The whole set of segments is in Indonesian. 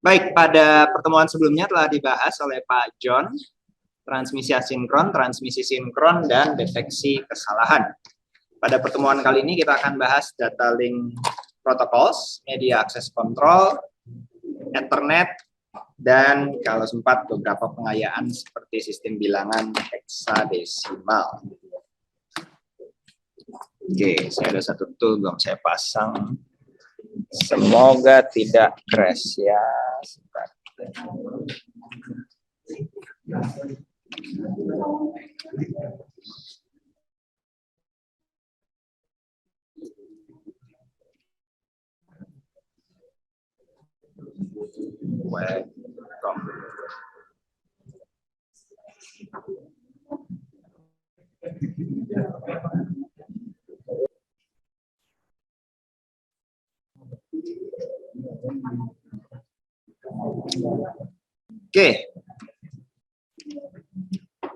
Baik, pada pertemuan sebelumnya telah dibahas oleh Pak John, transmisi asinkron, transmisi sinkron, dan deteksi kesalahan. Pada pertemuan kali ini kita akan bahas data link protocols, media access control, Ethernet, dan kalau sempat beberapa pengayaan seperti sistem bilangan heksadesimal. Oke, saya ada satu tool belum saya pasang. Semoga tidak crash ya. Welcome. Oke,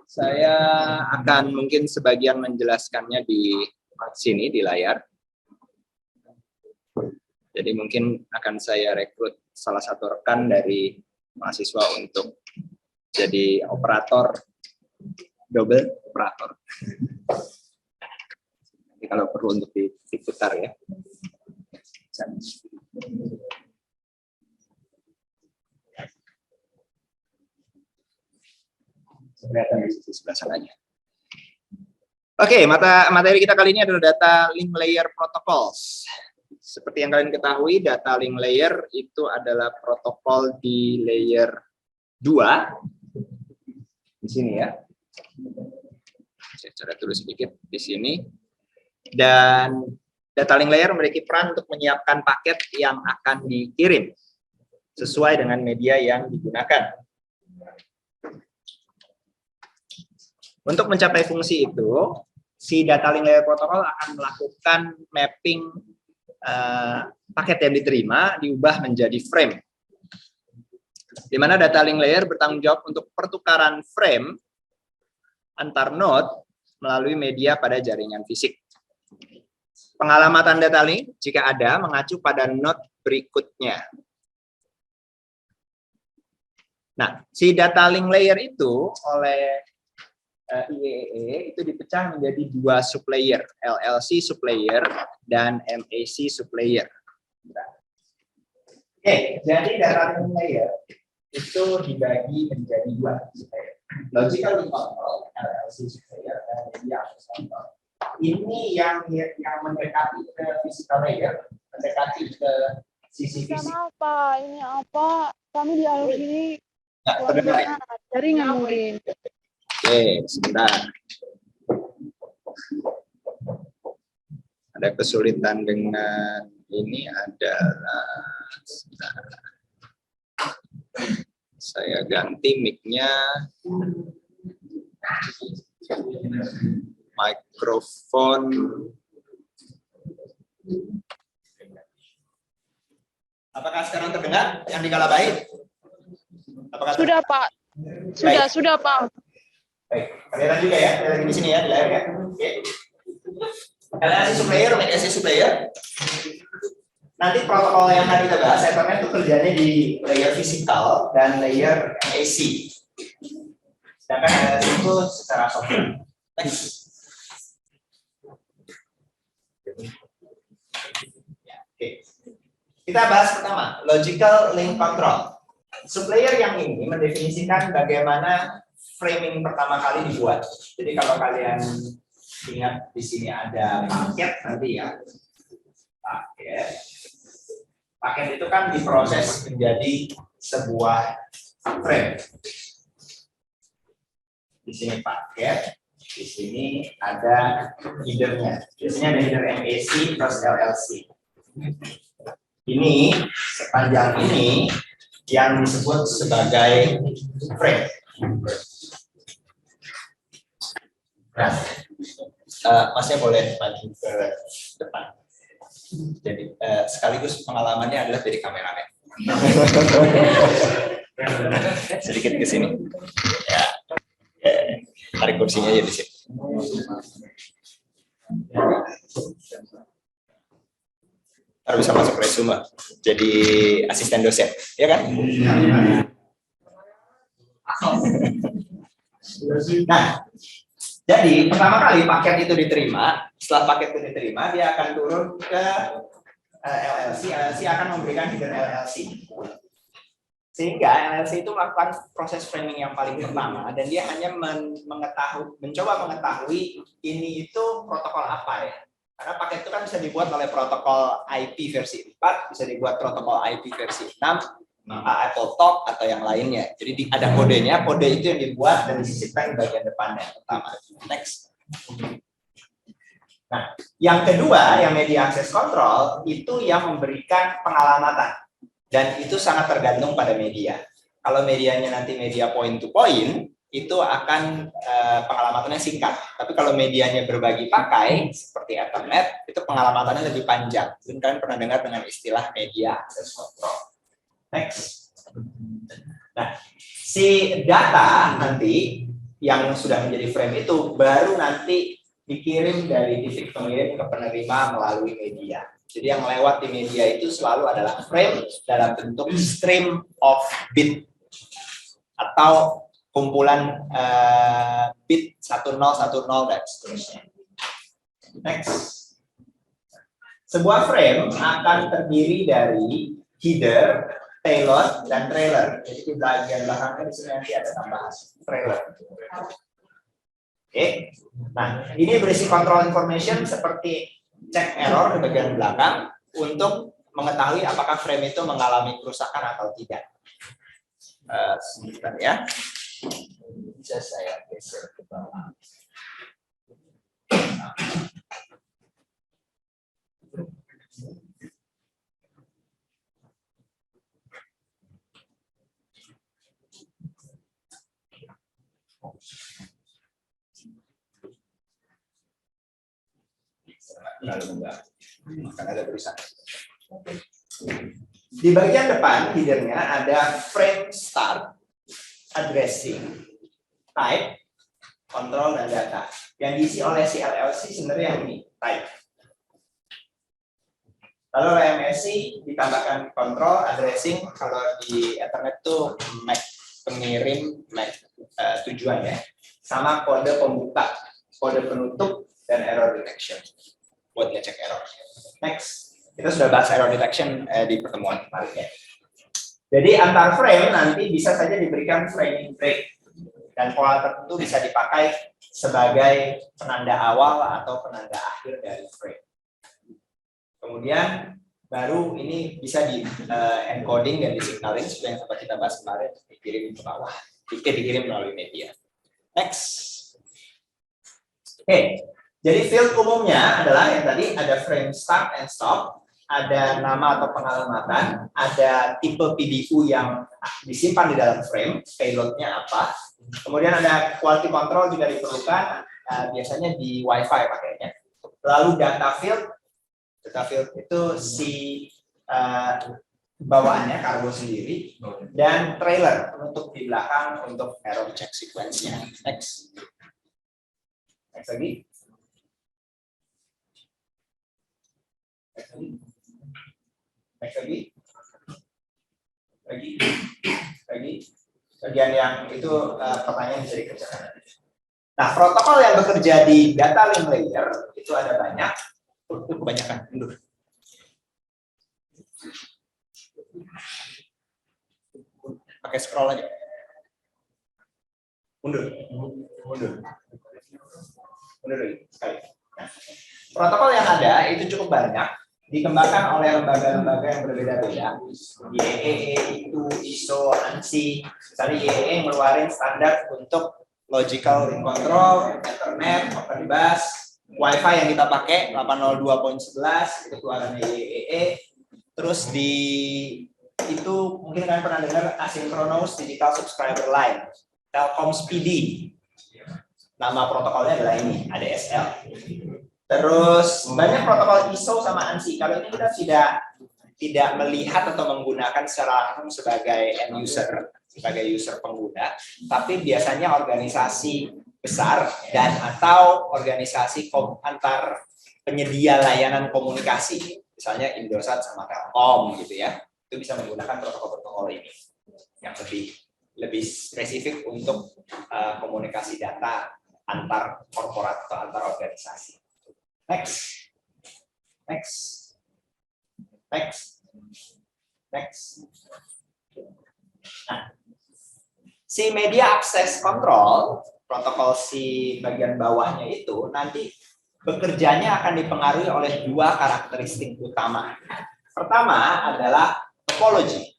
saya akan mungkin sebagian menjelaskannya di sini di layar. Jadi mungkin akan saya rekrut salah satu rekan dari mahasiswa untuk jadi operator, double operator. Jadi kalau perlu untuk diputar ya. Kelihatan di sisi sebelah sananya. Oke, materi kita kali ini adalah data link layer protocols. Seperti yang kalian ketahui, data link layer itu adalah protokol di layer 2. Di sini ya. Saya coba tulis sedikit di sini. Dan data link layer memiliki peran untuk menyiapkan paket yang akan dikirim sesuai dengan media yang digunakan. Untuk mencapai fungsi itu, si data link layer protokol akan melakukan mapping paket yang diterima diubah menjadi frame. Di mana data link layer bertanggung jawab untuk pertukaran frame antar node melalui media pada jaringan fisik. Pengalamatan data link jika ada mengacu pada node berikutnya. Nah, si data link layer itu oleh IEEE itu dipecah menjadi dua sublayer, LLC sublayer dan MAC sublayer. Oke, jadi data link layer itu dibagi menjadi dua sublayer. Logical link control, LLC sublayer, dan media access control. Ini yang mendekati ke physical layer, mendekati ke sisi fisik. Apa? Ini apa? Kami di alur ini jaringan mungkin. Oke, sebentar. Ada kesulitan dengan ini adalah sebentar. Saya ganti mic-nya. Mikrofon. Apakah sekarang terdengar yang di Kalabahi? Sudah, Pak. Sudah, Pak. Baik, kelihatan juga ya, lagi di sini ya, di layar ya. Oke. LLC sublayer, MAC sublayer. Nanti protokol yang tadi kita bahas, Ethernet itu kerjanya di layer fisikal dan layer MAC. Sedangkan LLC itu secara software. Next. Oke. Kita bahas pertama, logical link control. Sublayer yang ini mendefinisikan bagaimana framing pertama kali dibuat. Jadi kalau kalian ingat di sini ada paket nanti ya. Paket itu kan diproses menjadi sebuah frame. Di sini paket, di sini ada headernya. Biasanya ada header MAC plus LLC. Ini sepanjang ini yang disebut sebagai frame. Nah, Masnya boleh maju ke depan. Jadi sekaligus pengalamannya adalah jadi kameramen. Sedikit ke sini. Ya, tarik kursinya aja di sini. Baru bisa masuk resume jadi asisten dosen, ya kan? Nah, jadi pertama kali paket itu diterima, setelah paket itu diterima, dia akan turun ke LLC. LLC akan memberikan header LLC. Sehingga LLC itu melakukan proses framing yang paling pertama, dan dia hanya mencoba mengetahui ini itu protokol apa ya. Karena paket itu kan bisa dibuat oleh protokol IP versi 4, bisa dibuat protokol IP versi 6, Apple Talk atau yang lainnya. Jadi ada kodenya, kode itu yang dibuat dan disisipkan di bagian depannya pertama. Next. Nah, yang kedua, yang media access control itu yang memberikan pengalamatan, dan itu sangat tergantung pada media. Kalau medianya nanti media point to point, itu akan pengalamatannya singkat. Tapi kalau medianya berbagi pakai seperti Ethernet, itu pengalamatannya lebih panjang. Mungkin kalian pernah dengar dengan istilah media access control. Next. Nah, si data nanti yang sudah menjadi frame itu baru nanti dikirim dari titik pengirim ke penerima melalui media. Jadi yang lewat di media itu selalu adalah frame dalam bentuk stream of bit atau kumpulan bit 1010 dan seterusnya. Next. Sebuah frame akan terdiri dari header, payload, dan trailer. Jadi di bagian belakangnya di sini nanti ada tambahan trailer. Oke. Nah, ini berisi control information seperti check error di bagian belakang untuk mengetahui apakah frame itu mengalami kerusakan atau tidak. Sebentar ya. Bisa saya geser ke bawah. Akan ada tulisan. Di bagian depan headernya ada frame start, addressing, type, control, dan data. Yang diisi oleh si LLC sebenarnya yang ini, type. Lalu MSC ditambahkan control, addressing, kalau di Ethernet itu MAC pengirim, MAC tujuan ya, sama kode pembuka, kode penutup, dan error detection buat ngecek error. Next, kita sudah bahas error detection di pertemuan kemarin ya. Jadi antar frame nanti bisa saja diberikan framing break, dan pola tertentu bisa dipakai sebagai penanda awal atau penanda akhir dari frame. Kemudian baru ini bisa di encoding dan disignalin seperti yang sempat kita bahas kemarin, dikirim ke bawah, dikirim melalui media. Next. Oke, jadi field umumnya adalah yang tadi ada frame start and stop, ada nama atau pengalamatan, ada tipe PDU yang disimpan di dalam frame, payloadnya apa, kemudian ada quality control juga diperlukan, biasanya di WiFi pakainya. Lalu data field itu si bawaannya kargo sendiri, dan trailer penutup di belakang untuk error check sequence-nya. Next. Next lagi. Next lagi. Bagian yang itu pertanyaan bisa dikerjakan. Nah, protokol yang bekerja di data link layer itu ada banyak. Kebanyakan mundur. Pakai scroll aja. Mundur lagi sekali. Nah, protokol yang ada itu cukup banyak, dikembangkan oleh lembaga-lembaga yang berbeda-beda. YEE, itu ISO, ANSI. Misalnya YEE ngeluarin standar untuk logical link control, Ethernet, Open Bus, WiFi yang kita pakai 802.11 itu keluarannya YEE. Terus di itu mungkin kalian pernah dengar Asynchronous Digital Subscriber Line, Telkom Speedy. Nama protokolnya adalah ini, ADSL. Terus banyak protokol ISO sama ANSI. Kalau ini kita tidak melihat atau menggunakan secara langsung sebagai end user, sebagai user pengguna, tapi biasanya organisasi besar dan atau organisasi antar penyedia layanan komunikasi misalnya Indosat sama Telkom gitu ya, itu bisa menggunakan protokol-protokol ini yang lebih spesifik untuk komunikasi data antar korporat atau antar organisasi. Next. Nah, si media access control, protokol si bagian bawahnya itu nanti bekerjanya akan dipengaruhi oleh dua karakteristik utama. Pertama adalah topologi.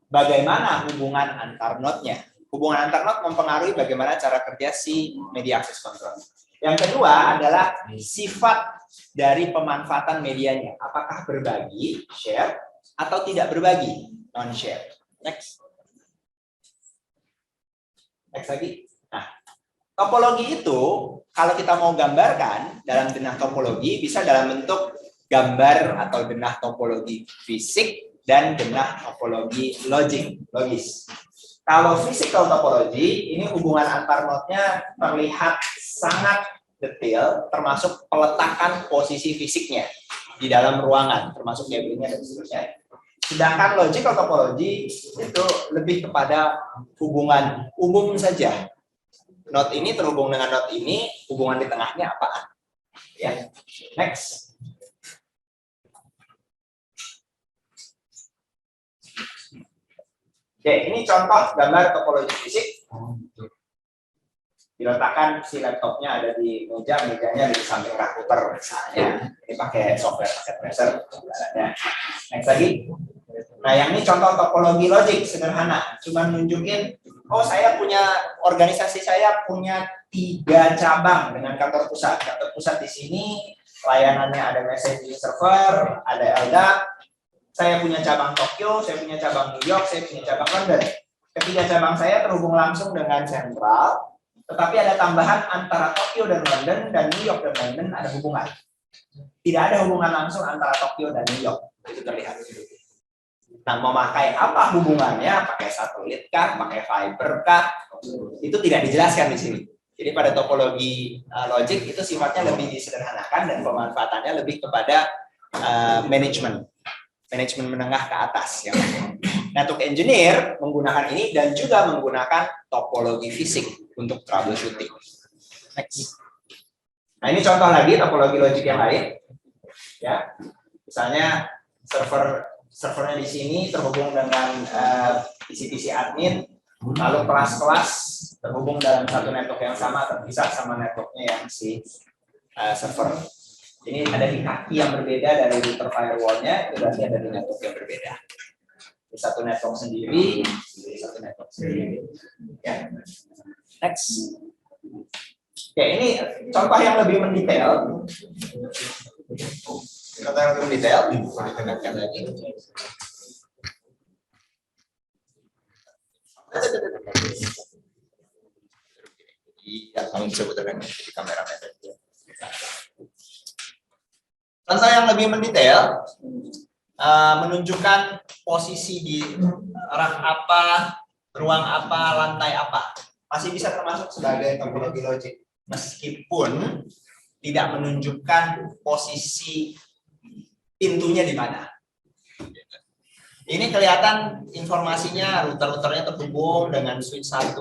Bagaimana hubungan antar node-nya? Hubungan antar node mempengaruhi bagaimana cara kerja si media access control. Yang kedua adalah sifat dari pemanfaatan medianya. Apakah berbagi, share, atau tidak berbagi, non-share. Next lagi. Nah, topologi itu kalau kita mau gambarkan dalam denah topologi bisa dalam bentuk gambar atau denah topologi fisik dan denah topologi logis. Kalau physical topology ini hubungan antar node-nya terlihat sangat detail, termasuk peletakan posisi fisiknya di dalam ruangan, termasuk cabling-nya dan seterusnya. Sedangkan logical topology itu lebih kepada hubungan umum saja. Node ini terhubung dengan node ini, hubungan di tengahnya apaan? Ya. Next. Oke, ini contoh gambar topologi fisik. Diletakkan si laptopnya ada di mejanya di samping komputer misalnya. Ini pakai software, pakai tracer. Next lagi. Nah, yang ini contoh topologi logik sederhana. Cuma nunjukin, oh saya punya, organisasi saya punya 3 cabang dengan kantor pusat. Kantor pusat di sini, layanannya ada messaging server, ada LDAP. Saya punya cabang Tokyo, saya punya cabang New York, saya punya cabang London. Ketiga cabang saya terhubung langsung dengan sentral, tetapi ada tambahan antara Tokyo dan London, dan New York dan London ada hubungan. Tidak ada hubungan langsung antara Tokyo dan New York. Itu terlihat. Nah, memakai apa hubungannya? Pakai satelit kah? Pakai fiber kah? Itu tidak dijelaskan di sini. Jadi pada topologi logik itu sifatnya lebih disederhanakan dan pemanfaatannya lebih kepada manajemen menengah ke atas. Ya. Network engineer menggunakan ini dan juga menggunakan topologi fisik untuk troubleshooting. Next. Nah, ini contoh lagi topologi logik yang lain. Ya, misalnya servernya di sini terhubung dengan PC admin, lalu kelas-kelas terhubung dalam satu network yang sama terpisah sama networknya yang si server. Ini ada di kaki yang berbeda dari router firewall-nya, itu berarti ada di network yang berbeda. Di satu network sendiri, di satu network sendiri. Ya. Next. Oke, ini contoh yang lebih mendetail. Contoh yang lebih mendetail, ditekankan lagi. Iya, kamu bisa putarkan di kamera. Contoh yang lebih mendetail menunjukkan posisi di rak apa, ruang apa, lantai apa. Masih bisa termasuk sebagai topologi logik meskipun tidak menunjukkan posisi pintunya di mana. Ini kelihatan informasinya, router-routernya terhubung dengan switch 1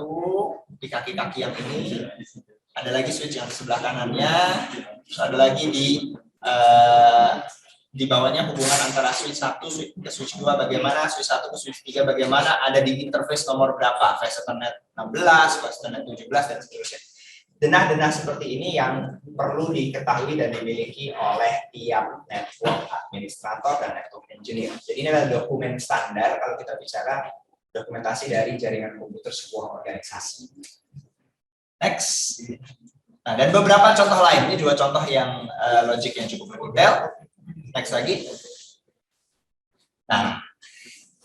di kaki-kaki yang ini. Ada lagi switch yang di sebelah kanannya, terus ada lagi di bawahnya hubungan antara switch 1 ke switch 2 bagaimana, switch 1 ke switch 3 bagaimana, ada di interface nomor berapa, flash Ethernet 16, flash Ethernet 17 dan seterusnya. Denah-denah seperti ini yang perlu diketahui dan dimiliki oleh tiap network administrator dan network engineer. Jadi ini adalah dokumen standar kalau kita bicara dokumentasi dari jaringan komputer sebuah organisasi. Next. Nah, dan beberapa contoh lain, ini juga contoh yang logik yang cukup mendetail. Next lagi. Nah,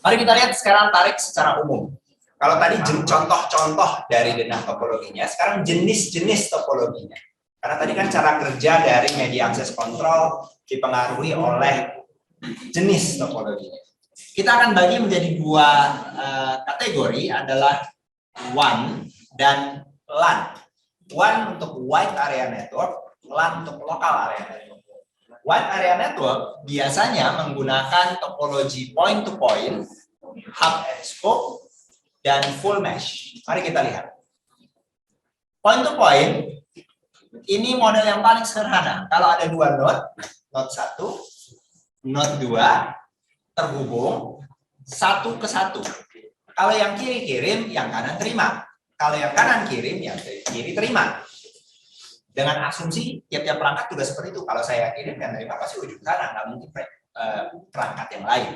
mari kita lihat sekarang tarik secara umum. Kalau tadi contoh-contoh dari denah topologinya, sekarang jenis-jenis topologinya. Karena tadi kan cara kerja dari media access control dipengaruhi oleh jenis topologinya. Kita akan bagi menjadi 2 kategori, adalah WAN dan LAN. WAN untuk wide area network, LAN untuk local area network. Wide area network biasanya menggunakan topologi point to point, hub and spoke, dan full mesh. Mari kita lihat. Point to point, ini model yang paling sederhana. Kalau ada dua node 1, node 2, terhubung satu ke satu. Kalau yang kiri kirim, yang kanan terima. Kalau yang kanan kirim, yang kiri terima. Dengan asumsi tiap-tiap perangkat juga seperti itu. Kalau saya kirim dan terima pasti ujung kanan, nggak mungkin perangkat yang lain.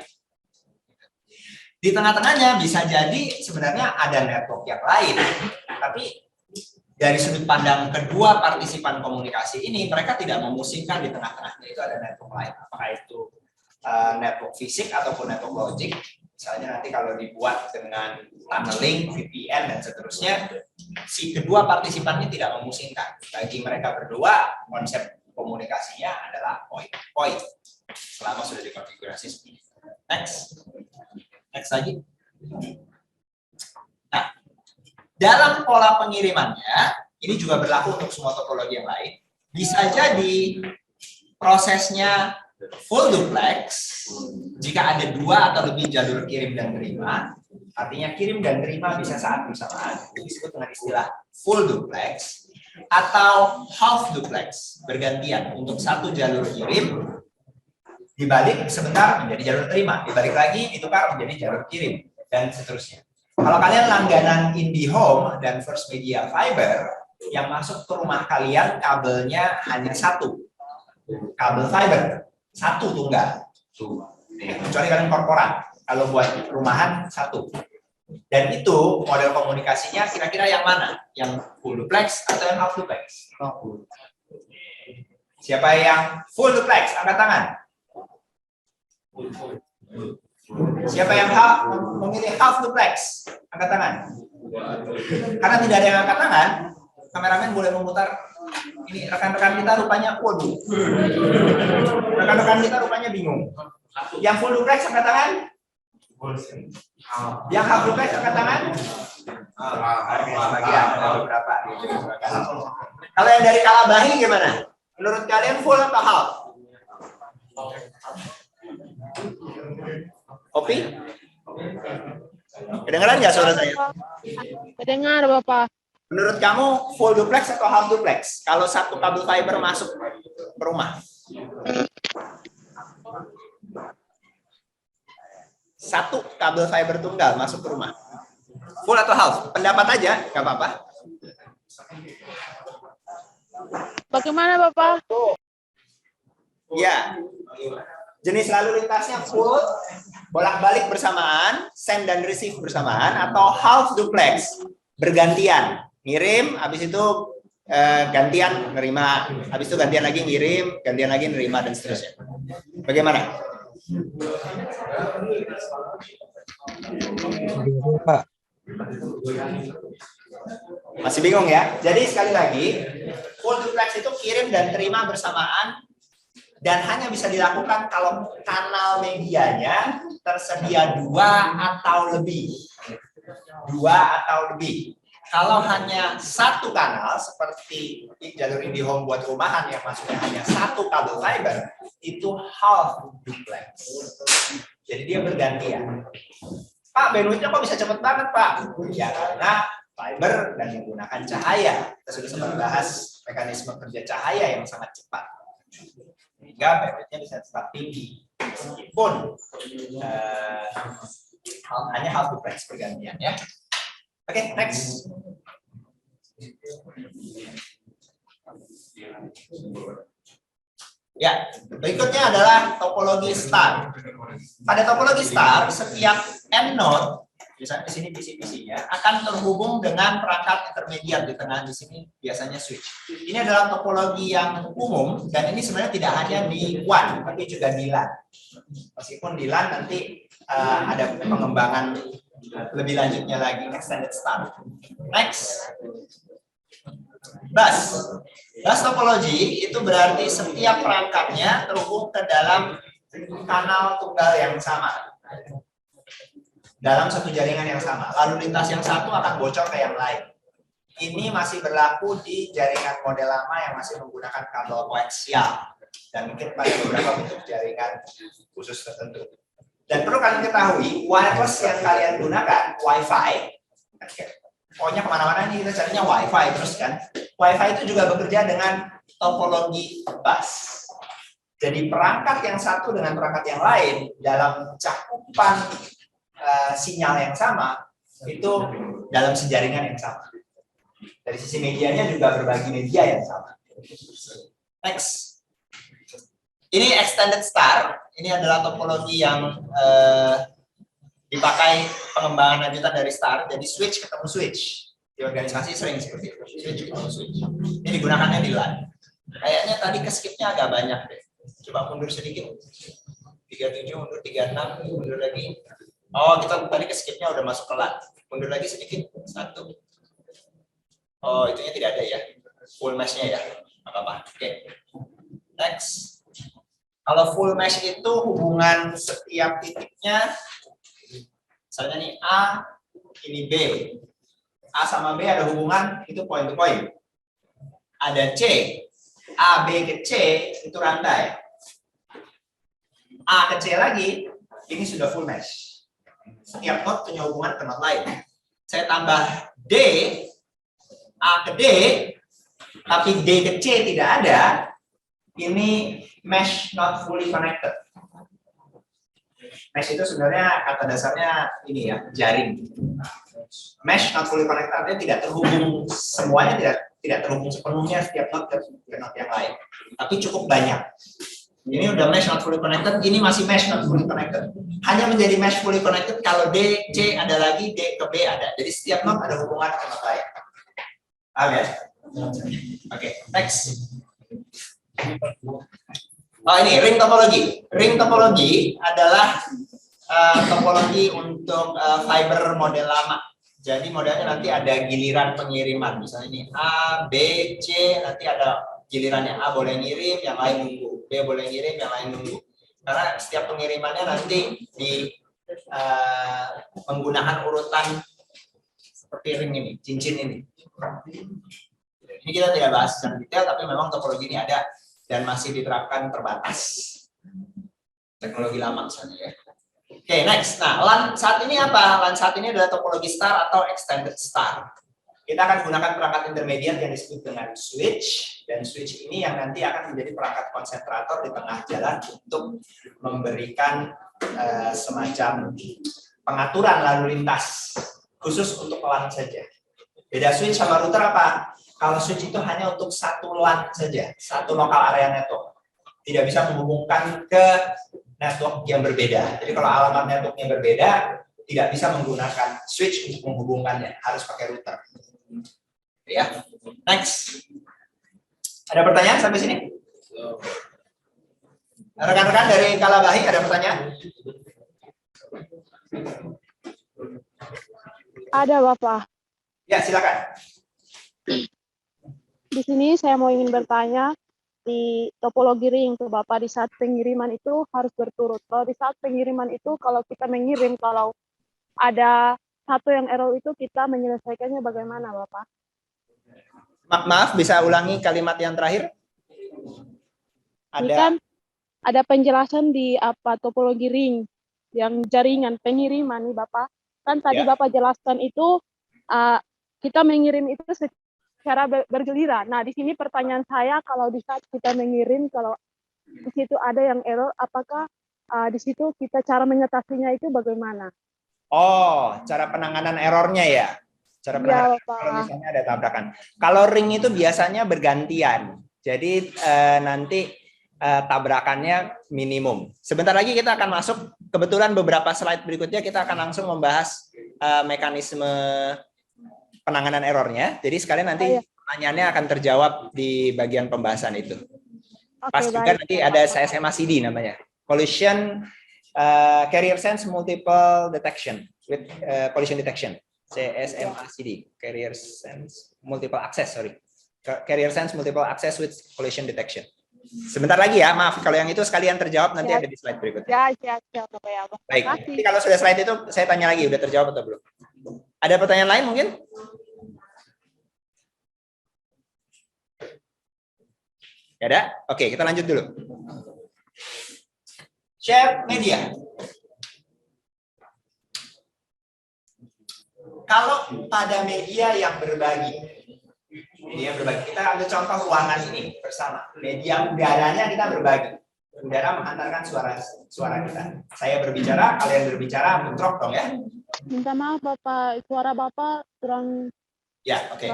Di tengah-tengahnya bisa jadi sebenarnya ada network yang lain, tapi dari sudut pandang kedua partisipan komunikasi ini, mereka tidak memusingkan di tengah-tengahnya itu ada network lain. Apakah itu network fisik ataupun network logik. Misalnya nanti kalau dibuat dengan tunneling, VPN, dan seterusnya, si kedua partisipan ini tidak memusingkan. Bagi mereka berdua, konsep komunikasinya adalah point-point. Selama sudah dikonfigurasi seperti itu. Next lagi. Nah, dalam pola pengirimannya, ini juga berlaku untuk semua topologi yang lain. Bisa jadi prosesnya full duplex jika ada dua atau lebih jalur kirim dan terima. Artinya kirim dan terima bisa saat bersamaan. Itu disebut dengan istilah full duplex atau half duplex, bergantian. Untuk satu jalur kirim dibalik sebentar menjadi jalur terima, dibalik lagi ditukar menjadi jalur kirim, dan seterusnya. Kalau kalian langganan IndiHome dan First Media Fiber, yang masuk ke rumah kalian kabelnya hanya satu, kabel fiber, satu tunggal. Kecuali kalian korporat, kalau buat rumahan satu. Dan itu model komunikasinya kira-kira yang mana? Yang full duplex atau yang half duplex? Siapa yang full duplex? Angkat tangan. Siapa yang memilih half duplex? Angkat tangan. Karena tidak ada yang angkat tangan, kameramen boleh memutar. Ini rekan-rekan kita rupanya waduh. Rekan-rekan kita rupanya bingung. Yang full duplex angkat tangan? Yang half duplex angkat tangan? Sebagian, ada beberapa. Kalau yang dari Kalabahi gimana? Menurut kalian full atau half? Opi? Kedengaran nggak suara saya? Kedengar, Bapak. Menurut kamu full duplex atau half duplex? Kalau satu kabel fiber masuk ke rumah? Satu kabel fiber tunggal masuk ke rumah. Full atau half? Pendapat aja, nggak apa-apa. Bagaimana, Bapak? Ya. Jenis lalu lintasnya full, bolak-balik bersamaan, send dan receive bersamaan, atau half duplex, bergantian. Ngirim, habis itu gantian nerima, habis itu gantian lagi ngirim, gantian lagi nerima, dan seterusnya. Bagaimana? Pak. Masih bingung ya? Jadi sekali lagi, full duplex itu kirim dan terima bersamaan, dan hanya bisa dilakukan kalau kanal medianya tersedia dua atau lebih. Kalau hanya satu kanal, seperti di jalur IndiHome buat rumahan yang masuknya hanya satu kabel fiber, itu half duplex. Jadi dia bergantian. Pak, bandwidth-nya kok bisa cepat banget, Pak? Ya, karena fiber dan menggunakan cahaya. Kita sudah sempat bahas mekanisme kerja cahaya yang sangat cepat. Sehingga bandwidth-nya bisa tetap tinggi. Meskipun hanya half duplex bergantian ya. Oke, next. Ya, berikutnya adalah topologi star. Pada topologi star, setiap end node, misalnya di sini PC-PC-nya, akan terhubung dengan perangkat intermediate di tengah. Di sini biasanya switch. Ini adalah topologi yang umum, dan ini sebenarnya tidak hanya di WAN, tapi juga di LAN. Meskipun di LAN nanti ada pengembangan lebih lanjutnya lagi, extended star. Next. Bus topologi itu berarti setiap perangkatnya terhubung ke dalam kanal tunggal yang sama. Dalam satu jaringan yang sama. Lalu lintas yang satu akan bocor ke yang lain. Ini masih berlaku di jaringan model lama yang masih menggunakan kabel koaksial. dan mungkin pada beberapa bentuk jaringan khusus tertentu. Dan perlu kalian ketahui, wireless yang kalian gunakan, Wi-Fi, pokoknya kemana-mana nih kita carinya Wi-Fi terus kan. Wi-Fi itu juga bekerja dengan topologi bus. Jadi perangkat yang satu dengan perangkat yang lain dalam cakupan sinyal yang sama itu dalam sejaringan yang sama. Dari sisi medianya juga berbagi media yang sama. Next. Ini extended star. Ini adalah topologi yang dipakai pengembangan lanjutan dari star. Jadi switch ketemu switch. Di organisasi sering seperti itu. Switch ketemu switch. Ini digunakannya di LAN. Kayaknya tadi ke-skip-nya agak banyak deh. Coba mundur sedikit. 37, mundur 36, mundur lagi. Oh, kita tadi ke-skip-nya udah masuk ke LAN. Mundur lagi sedikit. 1. Oh, itunya tidak ada ya. Full mesh-nya ya. Nggak apa-apa. Oke. Next. Kalau full mesh itu hubungan setiap titiknya, misalnya nih A, ini B. A sama B ada hubungan, itu point to point. Ada C. A, B ke C, itu rantai. A ke C lagi, ini sudah full mesh. Setiap node punya hubungan ke node lain. Saya tambah D, A ke D, tapi D ke C tidak ada, ini mesh not fully connected. Mesh itu sebenarnya kata dasarnya ini ya, jaring. Mesh not fully connected artinya tidak terhubung semuanya, tidak terhubung sepenuhnya setiap node ke node yang lain, tapi cukup banyak. Ini udah mesh not fully connected, ini masih mesh not fully connected. Hanya menjadi mesh fully connected kalau D, C ada lagi, D ke B ada. Jadi setiap node ada hubungan ke node lain. Paham ya? Oke, next. Oh, ini ring topologi. Ring topologi adalah topologi untuk fiber model lama. Jadi modelnya nanti ada giliran pengiriman. Misalnya ini A, B, C, nanti ada gilirannya. A boleh ngirim, yang lain nunggu. B boleh ngirim, yang lain nunggu. Karena setiap pengirimannya nanti menggunakan urutan seperti ring ini, cincin ini. Ini kita tidak bahas secara detail, tapi memang topologi ini ada dan masih diterapkan terbatas. Teknologi lama misalnya ya. Oke, next. Nah, LAN saat ini apa? LAN saat ini adalah topologi star atau extended star. Kita akan gunakan perangkat intermediate yang disebut dengan switch, dan switch ini yang nanti akan menjadi perangkat konsentrator di tengah jalan untuk memberikan semacam pengaturan lalu lintas khusus untuk LAN saja. Beda switch sama router apa? Kalau switch itu hanya untuk satu LAN saja, satu lokal area network. Tidak bisa menghubungkan ke network yang berbeda. Jadi kalau alamat networknya berbeda, tidak bisa menggunakan switch untuk menghubungkannya, harus pakai router. Ya, next. Ada pertanyaan sampai sini? Rekan-rekan dari Kalabahi ada pertanyaan? Ada Bapak. Ya, silakan. Di sini saya mau ingin bertanya, di topologi ring tuh Bapak, di saat pengiriman itu harus berturut. Kalau di saat pengiriman itu, kalau kita mengirim, kalau ada satu yang error itu, kita menyelesaikannya bagaimana Bapak? Maaf, bisa ulangi kalimat yang terakhir? Ini kan ada penjelasan di apa topologi ring, yang jaringan pengiriman nih Bapak. Kan tadi Ya. Bapak jelaskan itu, kita mengirim itu secara bergiliran. Nah, di sini pertanyaan saya, kalau di saat kita mengirim, kalau di situ ada yang error, apakah di situ kita cara mengatasinya itu bagaimana? Oh, cara penanganan errornya ya? Cara penanganan kalau misalnya ada tabrakan. Kalau ring itu biasanya bergantian. Jadi nanti tabrakannya minimum. Sebentar lagi kita akan masuk, kebetulan beberapa slide berikutnya kita akan langsung membahas mekanisme penanganan errornya. Jadi sekalian nanti pertanyaannya akan terjawab di bagian pembahasan itu. Pas juga nanti ada CSMA-CD namanya. Collision Carrier Sense Multiple Detection with Collision Detection. CSMA-CD. Carrier Sense Multiple Access, sorry. Carrier Sense Multiple Access with Collision Detection. Sebentar lagi ya, maaf. Kalau yang itu sekalian terjawab nanti ada di slide berikutnya. Ya. Baik, nanti kalau sudah slide itu saya tanya lagi, udah terjawab atau belum? Ada pertanyaan lain mungkin? Ya ada? Oke, kita lanjut dulu. Share media. Kalau pada media yang berbagi, kita ambil contoh ruangan ini bersama. Media udaranya kita berbagi. Udara menghantarkan suara kita. Saya berbicara, kalian berbicara, bentrok dong ya. Minta maaf Bapak, suara Bapak kurang. Ya, oke.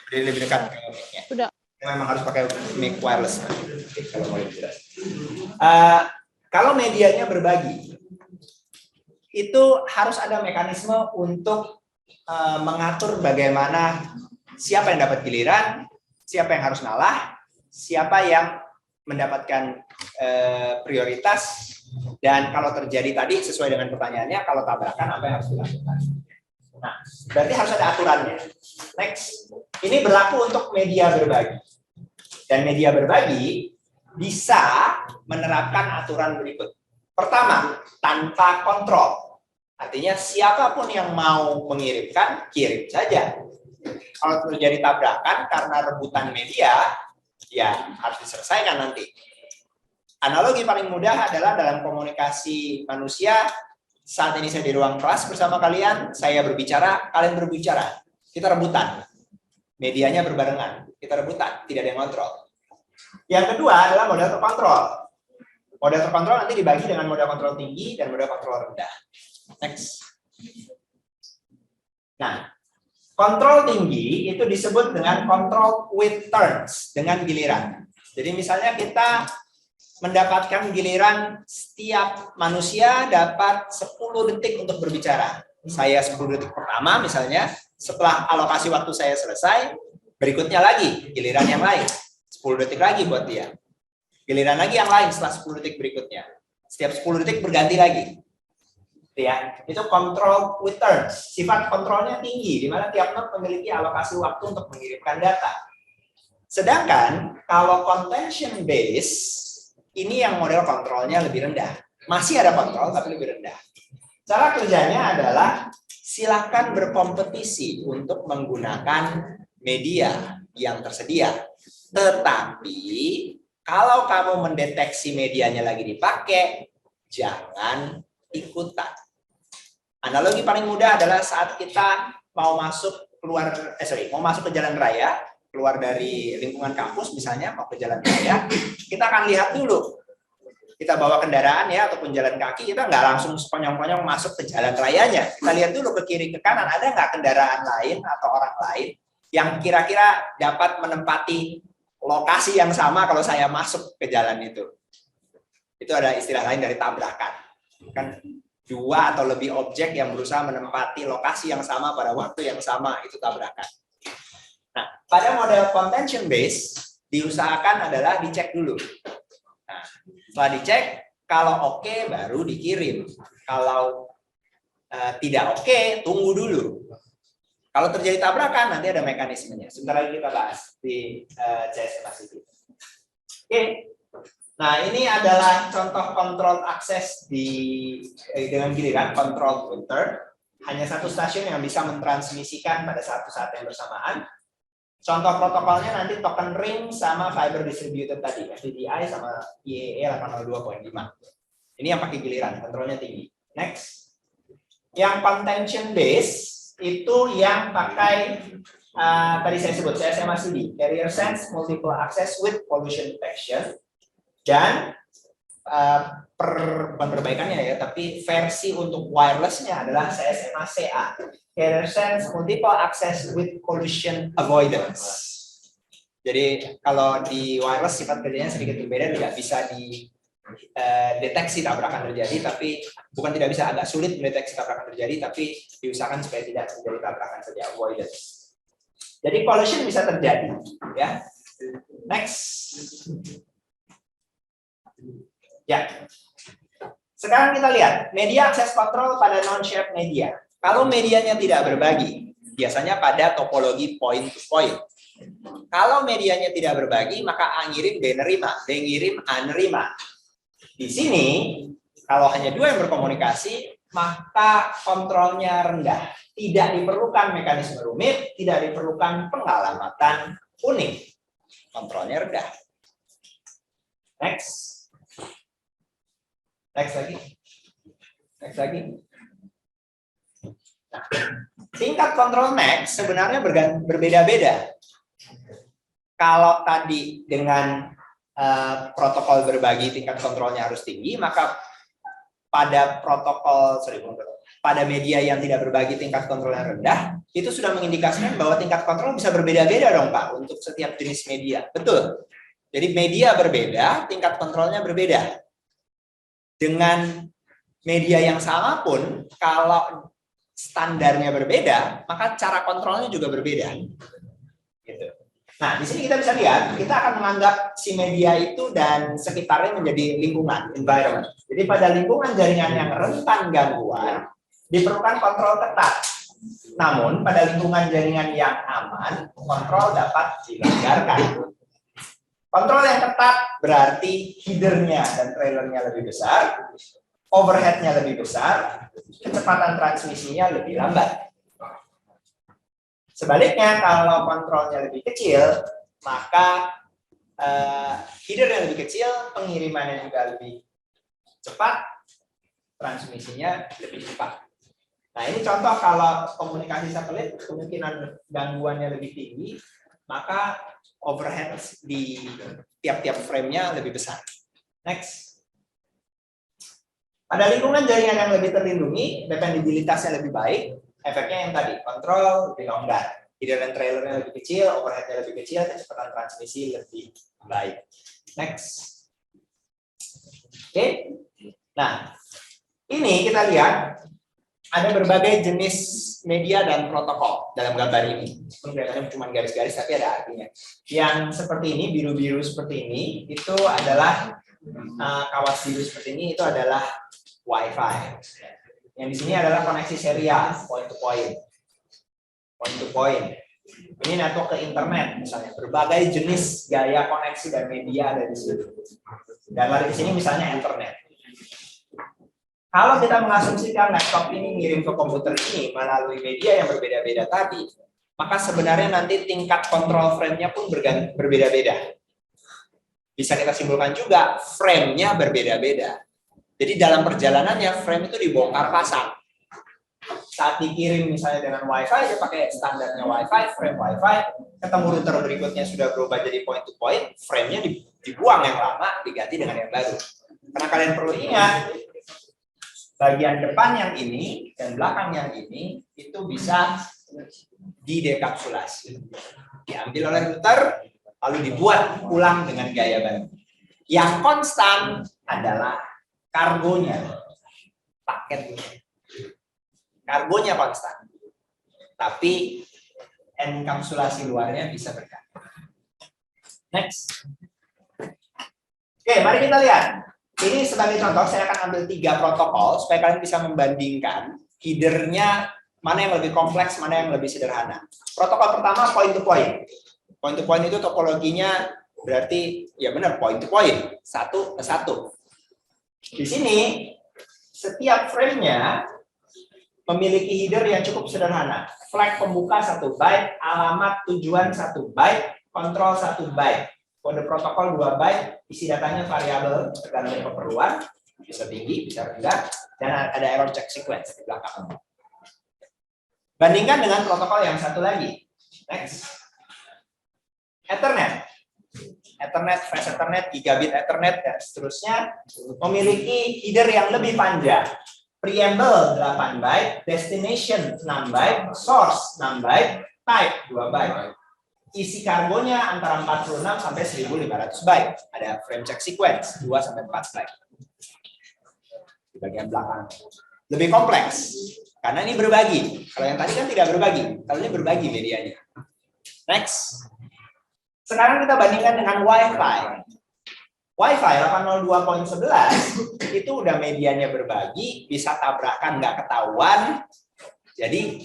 Lebih dekat ke mic-nya. Sudah. Memang harus pakai mic wireless. Kalau mau lebih jelas. Kalau medianya berbagi, itu harus ada mekanisme untuk mengatur bagaimana siapa yang dapat giliran, siapa yang harus ngalah, siapa yang mendapatkan prioritas, dan kalau terjadi tadi sesuai dengan pertanyaannya, kalau tabrakan apa yang harus dilakukan. Nah, berarti harus ada aturannya. Next, ini berlaku untuk media berbagi. Dan media berbagi bisa menerapkan aturan berikut. Pertama, tanpa kontrol. Artinya siapapun yang mau mengirimkan, kirim saja. Kalau terjadi tabrakan karena rebutan media, ya harus diselesaikan nanti. Analogi paling mudah adalah dalam komunikasi manusia. Saat ini saya di ruang kelas bersama kalian, saya berbicara, kalian berbicara. Kita rebutan. Medianya berbarengan. Kita rebutan, tidak ada yang kontrol. Yang kedua adalah model terkontrol. Model terkontrol nanti dibagi dengan model kontrol tinggi dan model kontrol rendah. Next. Nah, kontrol tinggi itu disebut dengan control with turns, dengan giliran. Jadi misalnya kita mendapatkan giliran setiap manusia dapat 10 detik untuk berbicara. Saya 10 detik pertama misalnya, setelah alokasi waktu saya selesai, berikutnya lagi giliran yang lain. 10 detik lagi buat dia. Giliran lagi yang lain setelah 10 detik berikutnya. Setiap 10 detik berganti lagi. Ya, itu control with turns. Sifat kontrolnya tinggi, di mana tiap node memiliki alokasi waktu untuk mengirimkan data. Sedangkan kalau contention base, ini yang model kontrolnya lebih rendah. Masih ada kontrol, tapi lebih rendah. Cara kerjanya adalah silakan berkompetisi untuk menggunakan media yang tersedia. Tetapi, kalau kamu mendeteksi medianya lagi dipakai, jangan ikutan. Analogi paling mudah adalah saat kita mau masuk ke jalan raya, keluar dari lingkungan kampus misalnya mau ke jalan raya, kita akan lihat dulu. Kita bawa kendaraan ya ataupun jalan kaki, kita nggak langsung sekonyong-konyong masuk ke jalan rayanya. Kita lihat dulu ke kiri ke kanan, ada nggak kendaraan lain atau orang lain yang kira-kira dapat menempati lokasi yang sama kalau saya masuk ke jalan itu. Itu ada istilah lain dari tabrakan. Kan dua atau lebih objek yang berusaha menempati lokasi yang sama pada waktu yang sama, itu tabrakan. Nah, pada model contention base diusahakan adalah dicek dulu. Nah, setelah dicek, kalau oke baru dikirim. Kalau tidak oke, tunggu dulu. Kalau terjadi tabrakan nanti ada mekanismenya. Sebentar lagi kita bahas di CS Capacity. Oke. Nah, ini adalah contoh kontrol akses dengan giliran, control filter. Hanya satu stasiun yang bisa mentransmisikan pada satu saat yang bersamaan. Contoh protokolnya nanti token ring sama fiber distributed tadi, FDDI sama IEEE 802.5. Ini yang pakai giliran, kontrolnya tinggi. Next. Yang contention base itu yang pakai tadi saya sebut CSMACD, Carrier Sense Multiple Access with Pollution Detection. Dan perbaikannya ya, tapi versi untuk wirelessnya adalah CSMA-CA, Carrier Sense Multiple Access with Collision Avoidance. Jadi kalau di wireless sifat kerjanya sedikit berbeda, tidak bisa dideteksi tabrakan terjadi, tapi bukan tidak bisa, agak sulit mendeteksi tabrakan terjadi, tapi diusahakan supaya tidak terjadi tabrakan terjadi, avoidance. Jadi collision bisa terjadi, ya. Next. Ya, sekarang kita lihat media akses kontrol pada non-shared media. Kalau medianya tidak berbagi, biasanya pada topologi point to point. Kalau medianya tidak berbagi, maka A ngirim, B nerima, B ngirim, A nerima. Di sini, kalau hanya dua yang berkomunikasi, maka kontrolnya rendah. Tidak diperlukan mekanisme rumit, tidak diperlukan pengalamatan unik. Kontrolnya rendah. Next. Next lagi. Next lagi. Nah, tingkat kontrol max sebenarnya berbeda-beda. Kalau tadi dengan protokol berbagi tingkat kontrolnya harus tinggi, maka pada pada media yang tidak berbagi tingkat kontrolnya rendah, itu sudah mengindikasikan bahwa tingkat kontrol bisa berbeda-beda dong Pak untuk setiap jenis media. Betul. Jadi media berbeda, tingkat kontrolnya berbeda. Dengan media yang sama pun, kalau standarnya berbeda, maka cara kontrolnya juga berbeda. Gitu. Nah, di sini kita bisa lihat, kita akan menganggap si media itu dan sekitarnya menjadi lingkungan, environment. Jadi pada lingkungan jaringan yang rentan gangguan, diperlukan kontrol ketat. Namun, pada lingkungan jaringan yang aman, kontrol dapat dilonggarkan. Kontrol yang ketat berarti headernya dan trailernya lebih besar, overheadnya lebih besar, kecepatan transmisinya lebih lambat. Sebaliknya, kalau kontrolnya lebih kecil, maka headernya lebih kecil, pengirimannya juga lebih cepat, transmisinya lebih cepat. Nah, ini contoh kalau komunikasi satelit, kemungkinan gangguannya lebih tinggi, maka overhead di tiap-tiap frame-nya lebih besar. Next. Pada lingkungan jaringan yang lebih terlindungi, dependensitasnya lebih baik, efeknya yang tadi, kontrol lebih longgar, header dan trailernya lebih kecil, overheadnya lebih kecil, kecepatan transmisi lebih baik. Next. Oke. Nah, ini kita lihat ada berbagai jenis media dan protokol dalam gambar ini. Kelihatannya cuma garis-garis, tapi ada artinya. Yang seperti ini, biru-biru seperti ini, itu adalah kawas biru seperti ini, itu adalah Wi-Fi. Yang di sini adalah koneksi serial, point to point. Point to point. Ini network ke internet, misalnya. Berbagai jenis gaya koneksi dan media ada di sini. Dan di sini misalnya internet. Kalau kita mengasumsikan laptop ini ngirim ke komputer ini melalui media yang berbeda-beda tadi, maka sebenarnya nanti tingkat kontrol frame-nya pun berbeda-beda. Bisa kita simpulkan juga, frame-nya berbeda-beda. Jadi dalam perjalanannya frame itu dibongkar pasang. Saat dikirim misalnya dengan Wi-Fi, dia pakai standarnya Wi-Fi, frame Wi-Fi, ketemu router berikutnya sudah berubah jadi point to point, frame-nya dibuang yang lama, diganti dengan yang baru. Karena kalian perlu ingat, bagian depan yang ini dan belakang yang ini itu bisa didekapsulasi. Diambil oleh router, lalu dibuat ulang dengan gaya baru. Yang konstan adalah kargonya, paketnya. Kargonya konstan. Tapi enkapsulasi luarnya bisa berganti. Next. Oke, mari kita lihat. Ini sebagai contoh, saya akan ambil 3 protokol supaya kalian bisa membandingkan headernya mana yang lebih kompleks, mana yang lebih sederhana. Protokol pertama point to point. Point to point itu topologinya berarti ya benar point to point, 1 ke 1. Di sini setiap frame-nya memiliki header yang cukup sederhana. Flag pembuka 1 byte, alamat tujuan 1 byte, kontrol 1 byte. Kode protokol 2 byte, isi datanya variabel tergantung keperluan, bisa tinggi, bisa rendah, dan ada error check sequence di belakang. Bandingkan dengan protokol yang satu lagi. Next. Ethernet. Ethernet, fast Ethernet, gigabit Ethernet, dan seterusnya memiliki header yang lebih panjang. Preamble 8 byte, destination 6 byte, source 6 byte, type 2 byte. Isi kargonya antara 46 sampai 1500 byte. Ada frame check sequence 2 sampai 4 byte. Di bagian belakang. Lebih kompleks karena ini berbagi. Kalau yang tadi kan tidak berbagi, kalau ini berbagi medianya. Next. Sekarang kita bandingkan dengan Wi-Fi. Wi-Fi 802.11 itu udah medianya berbagi, bisa tabrakan nggak ketahuan. Jadi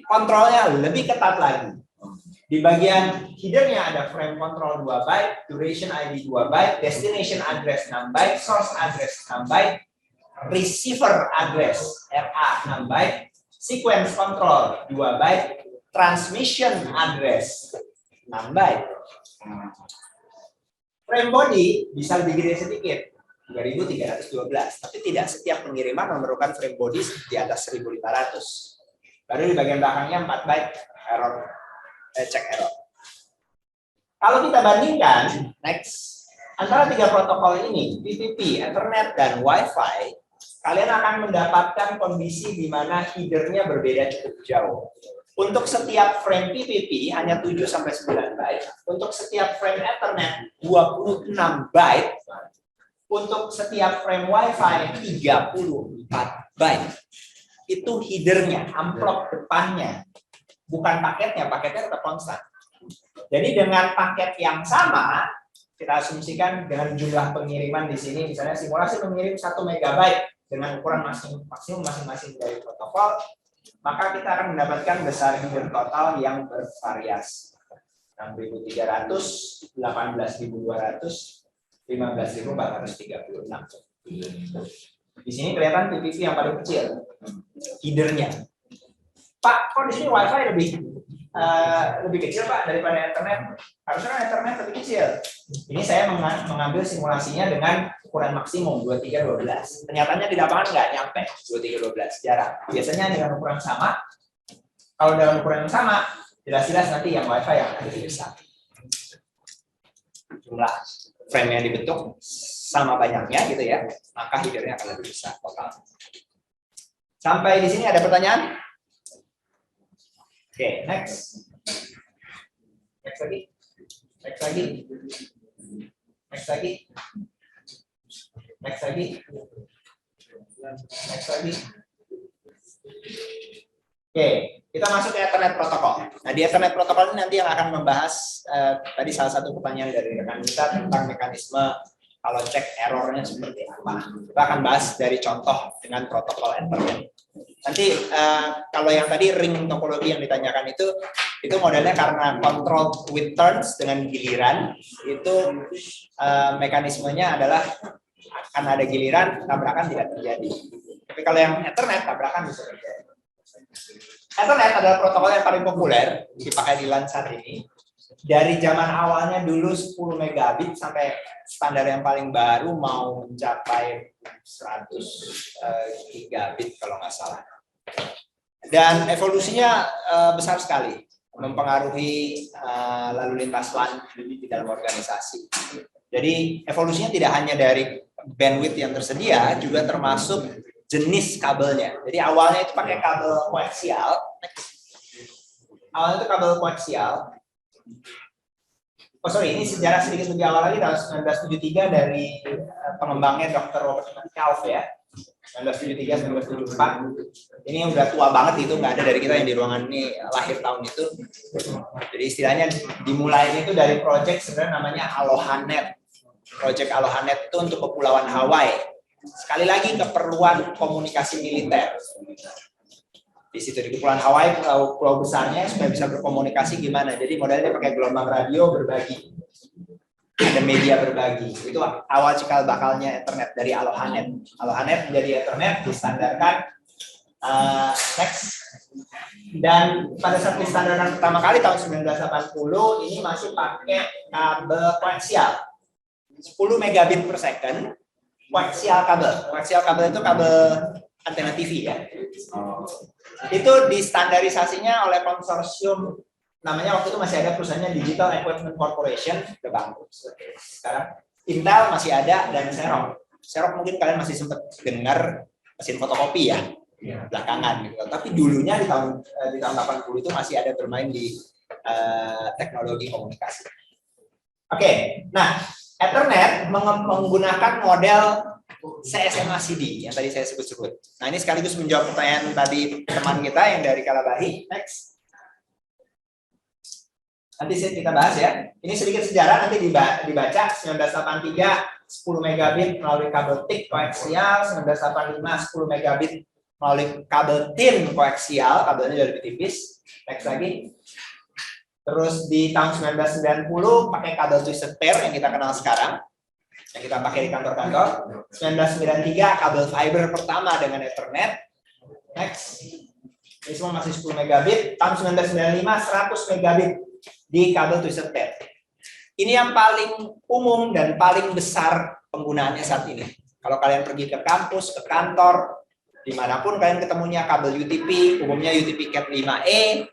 kontrolnya lebih ketat lagi. Di bagian headernya ada frame control 2 byte, duration ID 2 byte, destination address 6 byte, source address 6 byte, receiver address RA 6 byte, sequence control 2 byte, transmission address 6 byte. Frame body bisa lebih gede sedikit, 2312, tapi tidak setiap pengiriman memerlukan frame body di atas 1500. Baru di bagian belakangnya 4 byte error, cek error. Kalau kita bandingkan, next, antara 3 protokol ini, TCP, Ethernet, dan Wi-Fi, kalian akan mendapatkan kondisi di mana header-nya berbeda cukup jauh. Untuk setiap frame TCP hanya 7-9 byte, untuk setiap frame Ethernet 26 byte, untuk setiap frame Wi-Fi 34 byte. Itu header-nya, amplop depannya, bukan paketnya tetap konstan. Jadi dengan paket yang sama, kita asumsikan dengan jumlah pengiriman di sini, misalnya simulasi mengirim 1 megabyte dengan ukuran maksimum masing-masing dari protokol, maka kita akan mendapatkan besar header total yang bervariasi. 6.300, 18.200, 15.436. Di sini kelihatan TCP yang paling kecil, headernya. Pak, kok di sini Wi-Fi lebih kecil Pak daripada Ethernet? Harusnya kan Ethernet lebih kecil. Ini saya mengambil simulasinya dengan ukuran maksimum 2312. Ternyatanya di lapangan nggak nyampe 2312, jarang. Biasanya dengan ukuran sama. Kalau dalam ukuran yang sama, jelas-jelas nanti yang Wi-Fi yang lebih besar. Jumlah frame yang dibentuk sama banyaknya gitu ya, maka headernya akan lebih besar total. Sampai di sini ada pertanyaan? Oke, next. Next lagi. Next lagi. Next lagi. Next lagi. Next lagi. Oke, kita masuk ke Ethernet protokol. Nah, di Ethernet protokol ini nanti yang akan membahas tadi salah satu pertanyaan dari rekan kita tentang mekanisme kalau cek errornya seperti apa. Kita akan bahas dari contoh dengan protokol Ethernet. Nanti kalau yang tadi ring topologi yang ditanyakan itu modelnya karena control with turns dengan giliran, itu mekanismenya adalah akan ada giliran, tabrakan tidak terjadi. Tapi kalau yang Ethernet, tabrakan bisa terjadi. Ethernet adalah protokol yang paling populer dipakai di LAN saat ini. Dari zaman awalnya dulu 10 megabit sampai standar yang paling baru mau mencapai 100 gigabit kalau nggak salah. Dan evolusinya besar sekali, mempengaruhi lalu lintas LAN di dalam organisasi. Jadi evolusinya tidak hanya dari bandwidth yang tersedia, juga termasuk jenis kabelnya. Jadi awalnya itu pakai kabel koaksial. Awalnya itu kabel koaksial. Oh sorry, ini sejarah sedikit lebih awal lagi, tahun 1973 dari pengembangnya Dr. Robert Metcalfe ya. 1973-1974. Ini udah tua banget, itu nggak ada dari kita yang di ruangan ini lahir tahun itu. Jadi istilahnya dimulai itu dari proyek sebenarnya namanya AlohaNet. Proyek AlohaNet itu untuk kepulauan Hawaii. Sekali lagi keperluan komunikasi militer. Di situ di kepulauan Hawaii, pulau besarnya supaya bisa berkomunikasi gimana. Jadi modelnya pakai gelombang radio berbagi. Ada media berbagi. Itu awal cikal bakalnya Ethernet dari AlohaNet. AlohaNet menjadi Ethernet distandarkan next. Dan pada saat distandarkan pertama kali tahun 1980 ini masih pakai kabel koaksial 10 megabit per second. Koaksial kabel. Koaksial kabel itu kabel antena TV ya. Itu distandarisasinya oleh konsorsium, namanya waktu itu masih ada perusahaannya Digital Equipment Corporation, udah bangkrut. Sekarang Intel masih ada dan Xerox. Xerox mungkin kalian masih sempat dengar mesin fotokopi ya, belakangan gitu. Tapi dulunya di tahun 80 itu masih ada bermain di teknologi komunikasi. Oke, nah Ethernet menggunakan model CSMA-CD yang tadi saya sebut-sebut. Nah, ini sekaligus menjawab pertanyaan tadi teman kita yang dari Kalabahi. Next. Nanti kita bahas ya. Ini sedikit sejarah, nanti dibaca. 1983 10 megabit melalui kabel TIC koaksial, 1985 10 megabit melalui kabel TIN koaksial, kabelnya lebih tipis. Next lagi. Terus di tahun 1990 pakai kabel twisted pair yang kita kenal sekarang, yang kita pakai di kantor-kantor. 1993 kabel fiber pertama dengan Ethernet. Next. Ini semua masih 10 megabit. Tahun 1995 100 megabit di kabel twisted pair. Ini yang paling umum dan paling besar penggunaannya saat ini. Kalau kalian pergi ke kampus, ke kantor, dimanapun kalian ketemunya kabel UTP, umumnya UTP Cat 5e,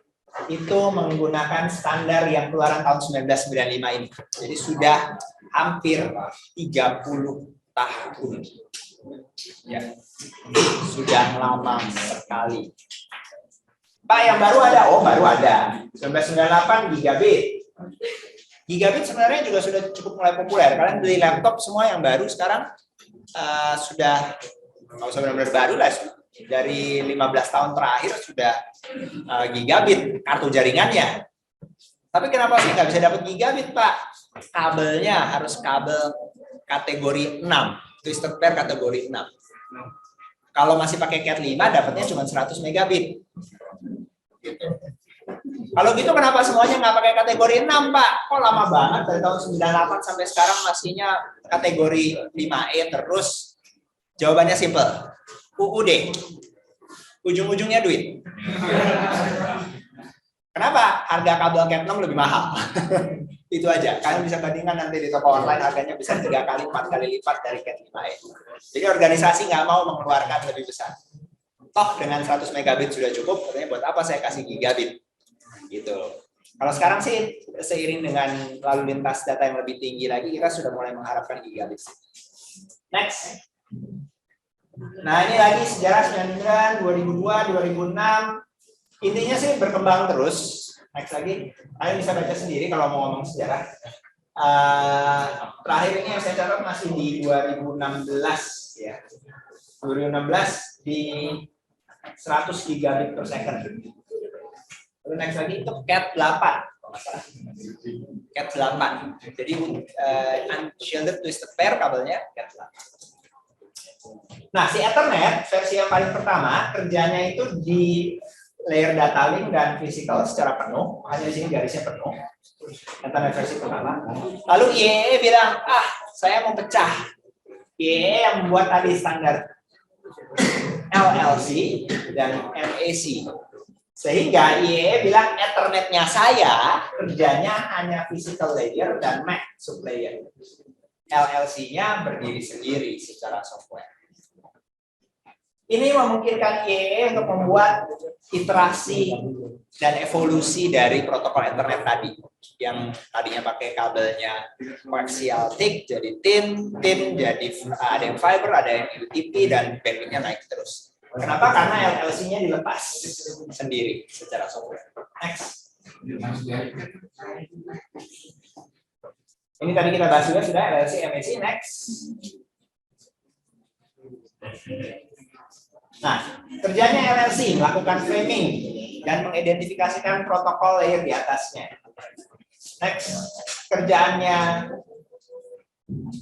itu menggunakan standar yang keluaran tahun 1995 ini. Jadi sudah hampir 30 tahun. Ya, sudah lama sekali. Pak, yang baru ada? Oh, baru ada. 1998 gigabit. Gigabit sebenarnya juga sudah cukup mulai populer. Kalian beli laptop semua yang baru sekarang sudah, nggak usah benar-benar baru lah, dari 15 tahun terakhir sudah gigabit kartu jaringannya. Tapi kenapa sih nggak bisa dapat gigabit, Pak? Kabelnya harus kabel kategori 6, twisted pair kategori 6. Kalau masih pakai Cat 5 dapatnya cuma 100 megabit. Gitu. Kalau gitu kenapa semuanya nggak pakai kategori 6, Pak? Kok lama banget dari tahun 98 sampai sekarang masihnya kategori 5E terus? Jawabannya simple. UUD. Ujung-ujungnya duit. Kenapa? Harga kabel Cat 6 lebih mahal. Itu aja. Kalian bisa bandingkan nanti di toko online harganya bisa 3 kali, 4 kali lipat dari Cat 5E. Jadi organisasi nggak mau mengeluarkan lebih besar. Toh dengan 100 megabit sudah cukup, katanya buat apa saya kasih gigabit? Gitu. Kalau sekarang sih seiring dengan lalu lintas data yang lebih tinggi lagi, kita sudah mulai mengharapkan gigabit. Next. Nah, ini lagi sejarah 99, 2002, 2006. Intinya sih berkembang terus. Next lagi. Kalian bisa baca sendiri kalau mau ngomong sejarah. Terakhir ini yang saya catat masih di 2016 ya. 2016 di 100 gigabit per second. Lalu next lagi itu Cat 8, kalau nggak salah. Cat 8. Jadi unshielded twisted pair kabelnya Cat 8. Nah, si Ethernet versi yang paling pertama kerjanya itu di layer data link dan physical secara penuh. Hanya di sini garisnya penuh. Ethernet versi pertama. Lalu IEEE bilang, saya mau pecah. IEEE yang membuat tadi standar LLC dan MAC. Sehingga IEEE bilang Ethernetnya saya kerjanya hanya physical layer dan MAC sublayer. LLC-nya berdiri sendiri secara software. Ini memungkinkan IEEE untuk membuat iterasi dan evolusi dari protokol Ethernet tadi. Yang tadinya pakai kabelnya coaxial thick jadi thin jadi ada yang fiber, ada yang UTP dan bandwidth-nya naik terus. Kenapa? Karena LLC-nya dilepas sendiri secara software. Next. Ini tadi kita bahas juga sudah LLC, MAC. Next. Nah, kerjanya LLC melakukan framing dan mengidentifikasikan protokol layer di atasnya. Next. Kerjaannya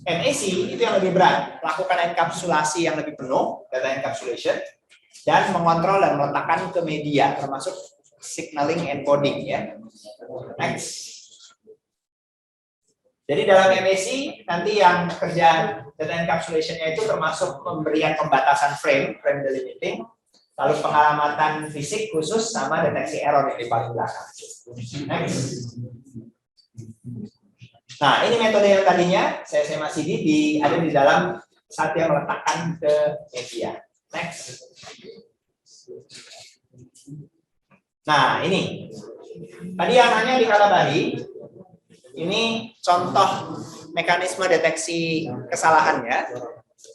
MAC itu yang lebih berat, melakukan enkapsulasi yang lebih penuh, data encapsulation, dan mengontrol dan meletakkan ke media, termasuk signaling encoding ya. Next. Jadi dalam MAC nanti yang kerjaan data encapsulation-nya itu termasuk pemberian pembatasan frame delimiting, lalu pengalamatan fisik khusus sama deteksi error yang di paling belakang. Next. Nah, ini metode yang tadinya CSMA-CD ada di dalam saat dia meletakkan ke media. Next. Nah, ini. Tadi yang nanya di Kalabari, ini contoh mekanisme deteksi kesalahannya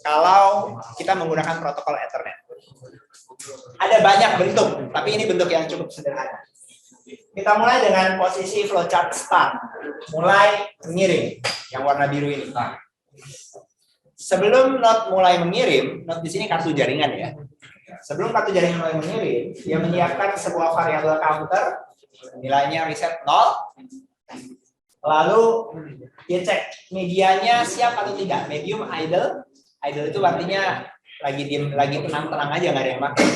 kalau kita menggunakan protokol Ethernet. Ada banyak bentuk, tapi ini bentuk yang cukup sederhana. Kita mulai dengan posisi flowchart start. Mulai mengirim, yang warna biru ini. Sebelum node mulai mengirim, node di sini kartu jaringan ya. Sebelum kartu jaringan mulai mengirim, dia menyiapkan sebuah variabel counter, nilainya reset 0. Lalu dia cek medianya siap atau tidak. Medium idle. Idle itu artinya lagi diem, lagi tenang-tenang aja, nggak ada yang pakai.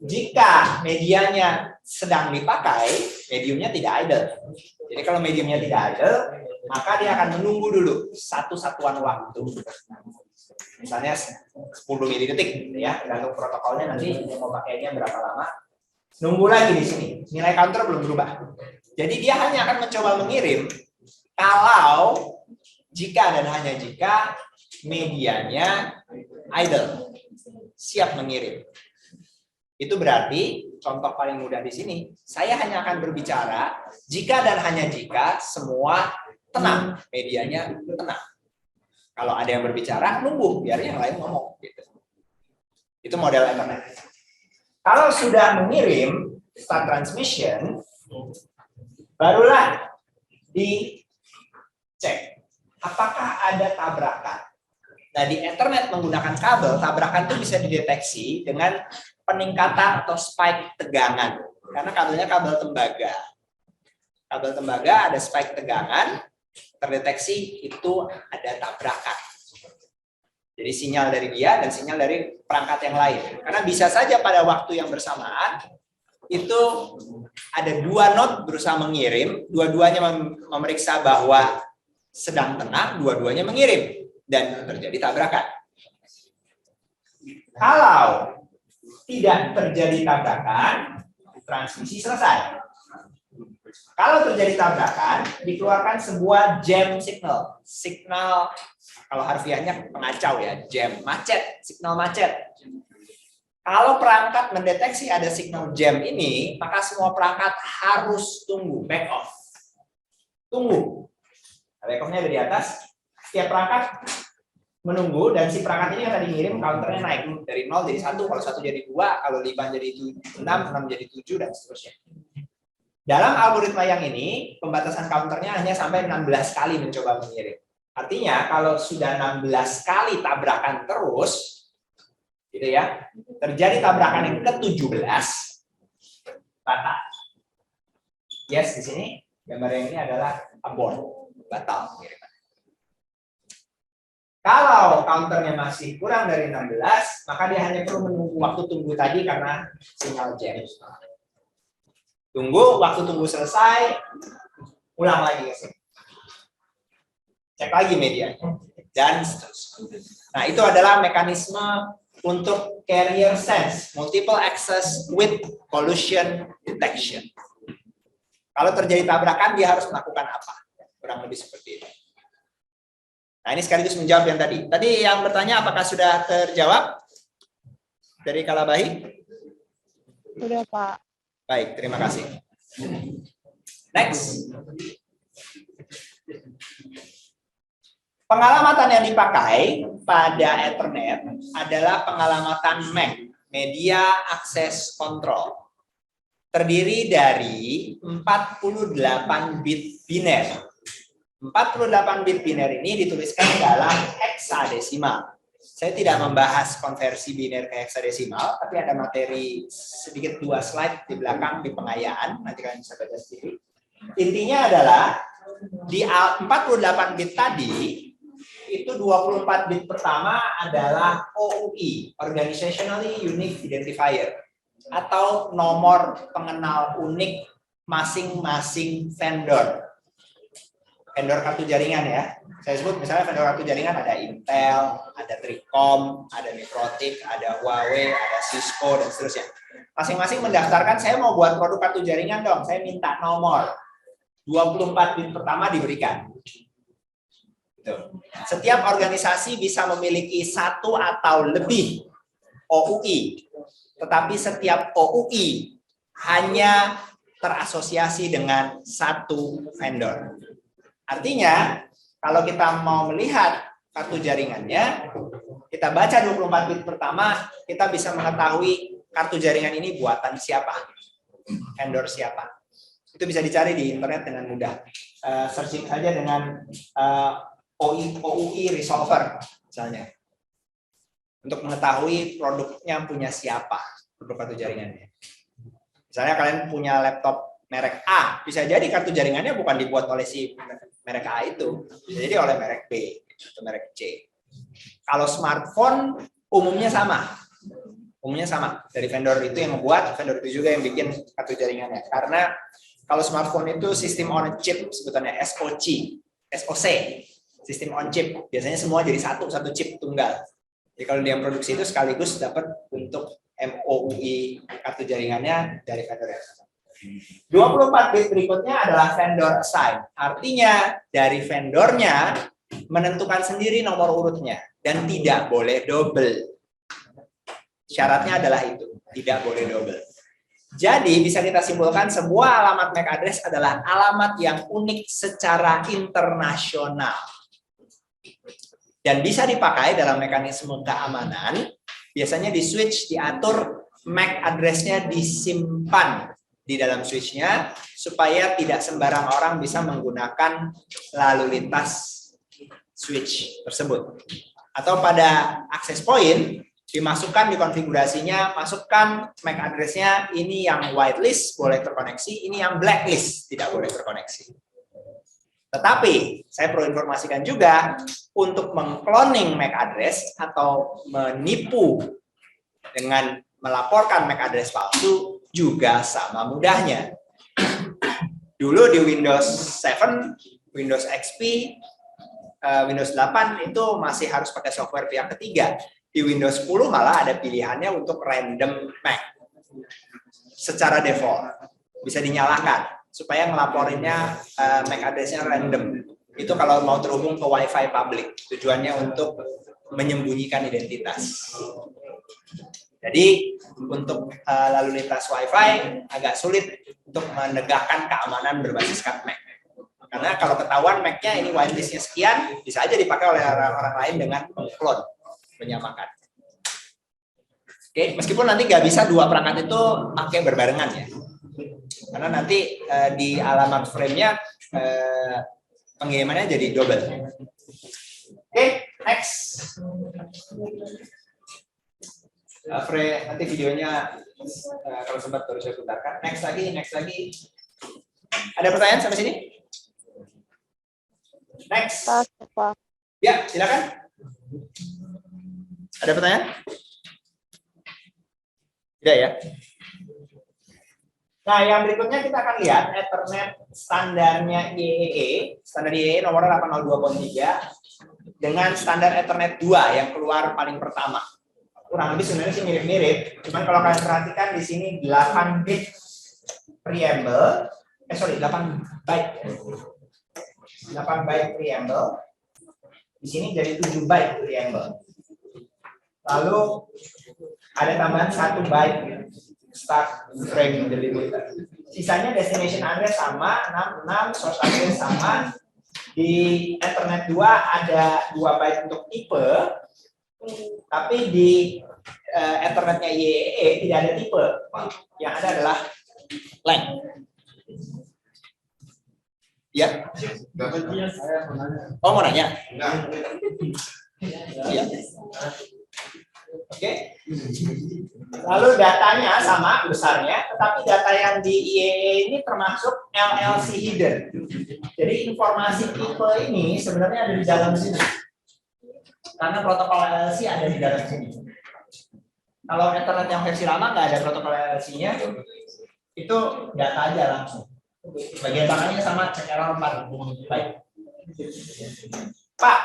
Jika medianya sedang dipakai, mediumnya tidak idle. Jadi kalau mediumnya tidak idle, maka dia akan menunggu dulu satu satuan waktu. Misalnya 10 milidetik, ya, tergantung protokolnya nanti mau pakainya berapa lama. Nunggu lagi di sini, nilai counter belum berubah. Jadi dia hanya akan mencoba mengirim Kalau jika dan hanya jika medianya idle, siap mengirim. Itu berarti contoh paling mudah di sini, saya hanya akan berbicara jika dan hanya jika semua tenang, medianya tenang. Kalau ada yang berbicara, nunggu biar yang lain ngomong. Gitu. Itu model Ethernet. Kalau sudah mengirim, start transmission, barulah dicek apakah ada tabrakan. Nah, di Ethernet menggunakan kabel, tabrakan itu bisa dideteksi dengan peningkatan atau spike tegangan. Karena kabelnya kabel tembaga. Kabel tembaga ada spike tegangan, terdeteksi itu ada tabrakan. Jadi sinyal dari dia dan sinyal dari perangkat yang lain. Karena bisa saja pada waktu yang bersamaan, itu ada dua node berusaha mengirim, dua-duanya memeriksa bahwa sedang tenang, dua-duanya mengirim. Dan terjadi tabrakan. Kalau tidak terjadi tabrakan, transmisi selesai. Kalau terjadi tabrakan, dikeluarkan sebuah jam signal. Signal, kalau harfiahnya pengacau ya, jam, macet, signal macet. Kalau perangkat mendeteksi ada signal jam ini, maka semua perangkat harus tunggu, back off. Tunggu. Back off-nya ada di atas. Setiap perangkat menunggu, dan si perangkat ini yang tadi ngirim counternya naik dari 0 jadi 1, kalau 1 jadi 2, kalau 5 jadi 6, 6 jadi 7, dan seterusnya. Dalam algoritma yang ini, pembatasan counternya hanya sampai 16 kali mencoba mengirim. Artinya, kalau sudah 16 kali tabrakan terus, gitu ya, terjadi tabrakan yang ke-17, batal. Yes, di sini gambar yang ini adalah abort, batal pengiriman. Kalau counternya masih kurang dari 16, maka dia hanya perlu menunggu waktu tunggu tadi karena sinyal jam. Tunggu, waktu tunggu selesai, ulang lagi ke sini. Cek lagi media. Dan seterusnya. Nah, itu adalah mekanisme untuk carrier sense, multiple access with collision detection. Kalau terjadi tabrakan, dia harus melakukan apa? Kurang lebih seperti itu. Nah, ini sekaligus menjawab yang tadi. Tadi yang bertanya apakah sudah terjawab dari Kalabahi? Sudah, Pak. Baik, terima kasih. Next. Pengalamatan yang dipakai pada Ethernet adalah pengalamatan MAC, Media Access Control. Terdiri dari 48 bit biner. 48 bit biner ini dituliskan dalam heksadesimal. Saya tidak membahas konversi biner ke heksadesimal, tapi ada materi sedikit 2 slide di belakang di pengayaan, nanti kalian bisa baca sendiri. Intinya adalah di 48 bit tadi, itu 24 bit pertama adalah OUI, Organizationally Unique Identifier, atau nomor pengenal unik masing-masing vendor. Vendor kartu jaringan ya. Saya sebut misalnya vendor kartu jaringan ada Intel, ada Tricom, ada Mikrotik, ada Huawei, ada Cisco, dan seterusnya. Masing-masing mendaftarkan, saya mau buat produk kartu jaringan dong, saya minta nomor. 24 bit pertama diberikan. Gitu. Setiap organisasi bisa memiliki 1 atau lebih OUI, tetapi setiap OUI hanya terasosiasi dengan 1 vendor. Artinya, kalau kita mau melihat kartu jaringannya, kita baca 24 bit pertama, kita bisa mengetahui kartu jaringan ini buatan siapa, vendor siapa. Itu bisa dicari di internet dengan mudah. Searching saja dengan OUI Resolver, misalnya. Untuk mengetahui produknya punya siapa, produk kartu jaringannya. Misalnya kalian punya laptop merek A, bisa jadi kartu jaringannya bukan dibuat oleh si merek A itu, bisa jadi oleh merek B atau merek C. Kalau smartphone umumnya sama. Umumnya sama. Dari vendor itu yang membuat, vendor itu juga yang bikin kartu jaringannya. Karena kalau smartphone itu sistem on chip, sebutannya SoC, sistem on chip. Biasanya semua jadi satu chip tunggal. Jadi kalau dia produksi itu sekaligus dapat untuk MOUI kartu jaringannya dari vendor yang sama. 24 bit berikutnya adalah vendor assign. Artinya dari vendornya menentukan sendiri nomor urutnya dan tidak boleh double. Syaratnya adalah itu, tidak boleh double. Jadi bisa kita simpulkan sebuah alamat MAC address adalah alamat yang unik secara internasional. Dan bisa dipakai dalam mekanisme keamanan. Biasanya di switch diatur MAC address-nya disimpan di dalam switch-nya supaya tidak sembarang orang bisa menggunakan lalu lintas switch tersebut. Atau pada access point dimasukkan di konfigurasinya, masukkan MAC address-nya, ini yang whitelist boleh terkoneksi, ini yang blacklist tidak boleh terkoneksi. Tetapi saya perlu informasikan juga untuk mengcloning MAC address atau menipu dengan melaporkan MAC address palsu juga sama mudahnya. Dulu di Windows 7, Windows XP, Windows 8 itu masih harus pakai software pihak ketiga. Di Windows 10 malah ada pilihannya untuk random MAC secara default. Bisa dinyalakan supaya ngelaporinnya MAC address-nya random. Itu kalau mau terhubung ke Wi-Fi public. Tujuannya untuk menyembunyikan identitas. Jadi untuk lalu lintas Wi-Fi agak sulit untuk menegakkan keamanan berbasiskan MAC. Karena kalau ketahuan MAC-nya ini whitelist-nya sekian, bisa aja dipakai oleh orang lain dengan mengclone, menyamakan. Oke, meskipun nanti nggak bisa dua perangkat itu pakai berbarengan ya. Karena nanti di alamat frame-nya pengirimannya jadi double. Oke, next. Nanti videonya kalau sempat baru saya putarkan. Next lagi. Ada pertanyaan sampai sini? Next. Ya, silakan. Ada pertanyaan? Tidak ya? Nah, yang berikutnya kita akan lihat Ethernet standarnya IEEE. Standar IEEE nomor 802.3 dengan standar Ethernet 2 yang keluar paling pertama. Kurang lebih sebenarnya sih mirip-mirip. Cuman kalau kalian perhatikan di sini 8 bit preamble. 8 byte. 8 byte preamble. Di sini jadi 7 byte preamble. Lalu ada tambahan 1 byte start frame delimiter. Sisanya destination address sama, 66, source address sama. Di Ethernet 2 ada 2 byte untuk tipe, tapi di Ethernetnya IEEE tidak ada tipe. Yang ada adalah length. Ya. Oh, mau nanya? Ya. Oke. Lalu datanya sama besarnya, tetapi data yang di IEEE ini termasuk LLC hidden. Jadi informasi tipe ini sebenarnya ada di dalam sini. Karena protokol LLC ada di dalam sini. Kalau Ethernet yang versi lama nggak ada protokol LLC-nya, itu data aja langsung. Bagian tangannya sama CRL 4. Baik. Pak,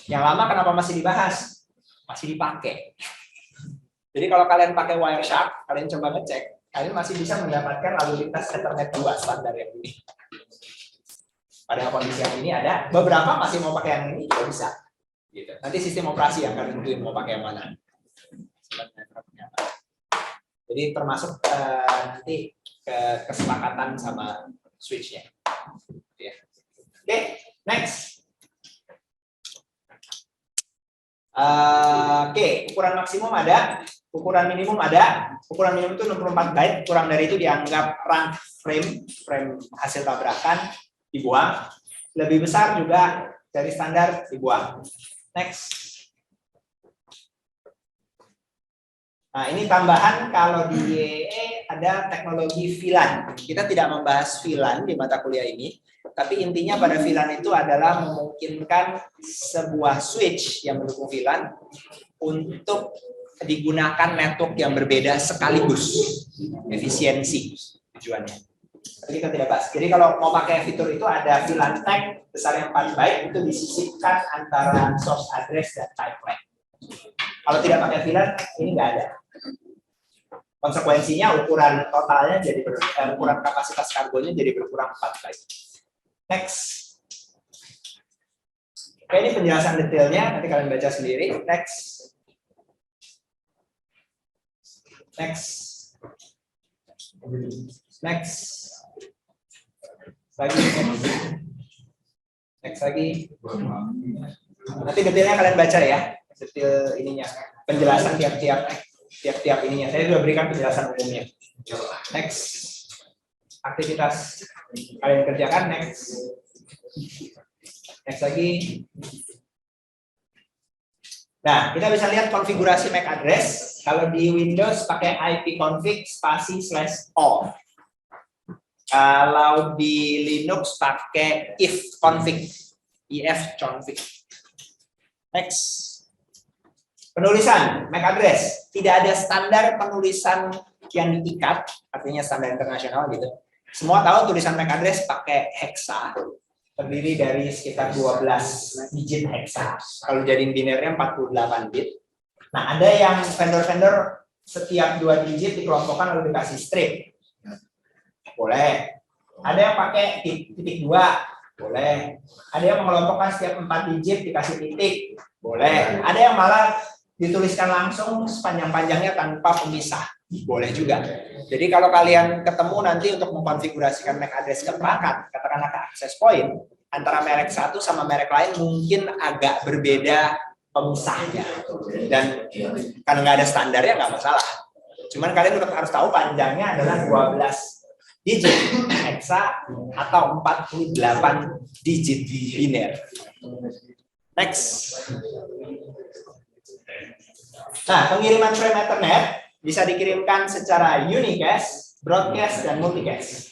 yang lama kenapa masih dibahas? Masih dipakai. Jadi kalau kalian pakai Wireshark, kalian coba ngecek, kalian masih bisa mendapatkan lalu lintas Ethernet 2 standar yang ini. Pada kondisi yang ini ada, beberapa masih mau pakai yang ini juga bisa. Gitu. Nanti sistem operasi yang kalian tentuin mau pakai yang mana. Jadi termasuk nanti kesepakatan sama switch-nya. Ya. Oke, next. Oke, ukuran maksimum ada, ukuran minimum ada. Ukuran minimum itu 64 byte, kurang dari itu dianggap rank frame hasil tabrakan, dibuang. Lebih besar juga dari standar dibuang. Next. Nah, ini tambahan kalau di IEEE ada teknologi VLAN. Kita tidak membahas VLAN di mata kuliah ini, tapi intinya pada VLAN itu adalah memungkinkan sebuah switch yang mendukung VLAN untuk digunakan network yang berbeda sekaligus. Efisiensi tujuannya. Tapi kita tidak bahas. Jadi kalau mau pakai fitur itu ada VLAN tag besar yang 4 byte itu disisipkan antara source address dan type line. Kalau tidak pakai VLAN ini nggak ada. Konsekuensinya ukuran totalnya jadi ukuran kapasitas kargonya jadi berkurang 4 kali. Next. Oke, ini penjelasan detailnya, nanti kalian baca sendiri. Next. Next. Next. Lagi. Next lagi. Nanti detailnya kalian baca ya. Detail ininya. Penjelasan tiap-tiap ininya. Saya sudah berikan penjelasan umumnya. Next. Aktivitas kalian kerjakan. Next. Next lagi. Nah, kita bisa lihat konfigurasi MAC address. Kalau di Windows pakai ipconfig /o. Kalau di Linux pakai ifconfig. Next. Penulisan MAC address. Tidak ada standar penulisan yang diikat, artinya standar internasional gitu. Semua tahu tulisan MAC address pakai hexa. Terdiri dari sekitar 12 digit hexa. Kalau jadiin binernya 48 bit. Nah, ada yang vendor-vendor setiap 2 digit dikelompokkan lalu dikasih strip. Boleh. Ada yang pakai titik 2. Boleh. Ada yang mengelompokkan setiap 4 digit dikasih titik. Boleh. Ada yang malah dituliskan langsung sepanjang-panjangnya tanpa pemisah. Boleh juga. Jadi kalau kalian ketemu nanti untuk mengkonfigurasikan MAC address ke perangkat, katakanlah ke access point, antara merek satu sama merek lain mungkin agak berbeda pemisahnya. Dan karena nggak ada standarnya nggak masalah. Cuman kalian harus tahu panjangnya adalah 12 digit hexa atau 48 digit biner. Next. Nah, pengiriman frame Ethernet bisa dikirimkan secara unicast, broadcast, dan multicast.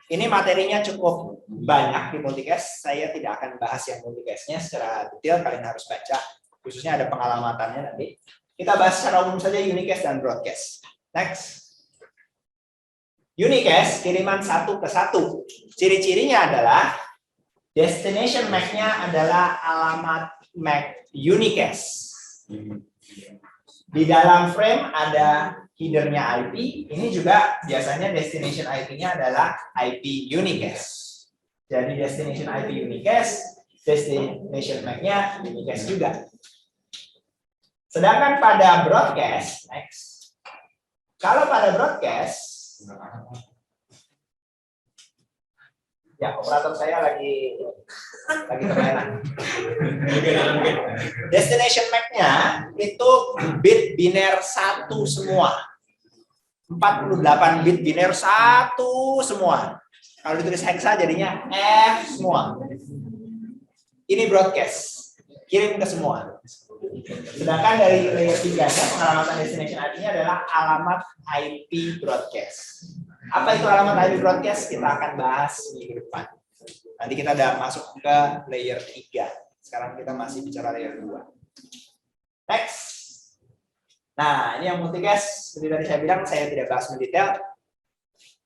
Ini materinya cukup banyak di multicast. Saya tidak akan bahas yang multicastnya secara detail. Kalian harus baca, khususnya ada pengalamatannya nanti. Kita bahas secara umum saja unicast dan broadcast. Next. Unicast kiriman 1 ke 1. Ciri-cirinya adalah destination MAC-nya adalah alamat MAC unicast. Di dalam frame ada header-nya IP. Ini juga biasanya destination IP-nya adalah IP unicast. Jadi destination IP unicast, destination MAC-nya unicast juga. Sedangkan pada broadcast, next. Kalau pada broadcast, ya operator saya lagi terlena. Destination MAC-nya itu bit biner 1 semua. 48 bit biner 1 semua. Kalau ditulis hexa jadinya F semua. Ini broadcast. Kirim ke semua. Sedangkan dari layer 3-nya pengalamatan destination IP-nya adalah alamat IP broadcast. Apa itu alamat IP broadcast? Kita akan bahas minggu depan. Nanti kita udah masuk ke layer 3. Sekarang kita masih bicara layer 2. Next. Nah, ini yang multicast. Seperti tadi saya bilang, saya tidak bahas mendetail.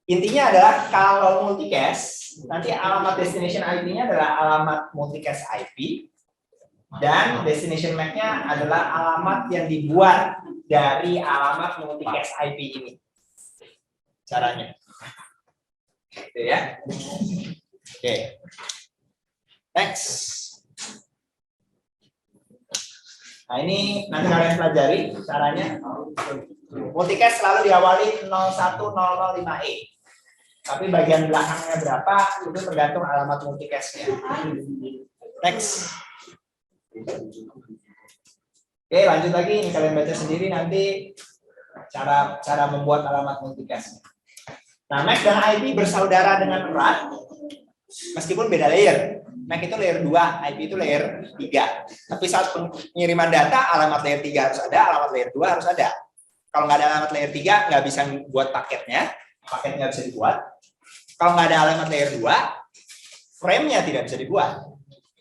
Intinya adalah kalau multicast, nanti alamat destination IP-nya adalah alamat multicast IP. Dan destination MAC-nya adalah alamat yang dibuat dari alamat multicast IP ini. Caranya. Gitu ya. Oke. Next. Nah, ini nanti kalian pelajari caranya. Multicast selalu diawali 01005E. Tapi bagian belakangnya berapa itu tergantung alamat multicast-nya. Next. Oke, lanjut lagi. Ini kalian baca sendiri nanti cara membuat alamat multicast. Nah, MAC dan IP bersaudara dengan erat meskipun beda layer. MAC itu layer 2, IP itu layer 3. Tapi saat pengiriman data, alamat layer 3 harus ada, alamat layer 2 harus ada. Kalau nggak ada alamat layer 3, nggak bisa buat paketnya nggak bisa dibuat. Kalau nggak ada alamat layer 2, frame-nya tidak bisa dibuat.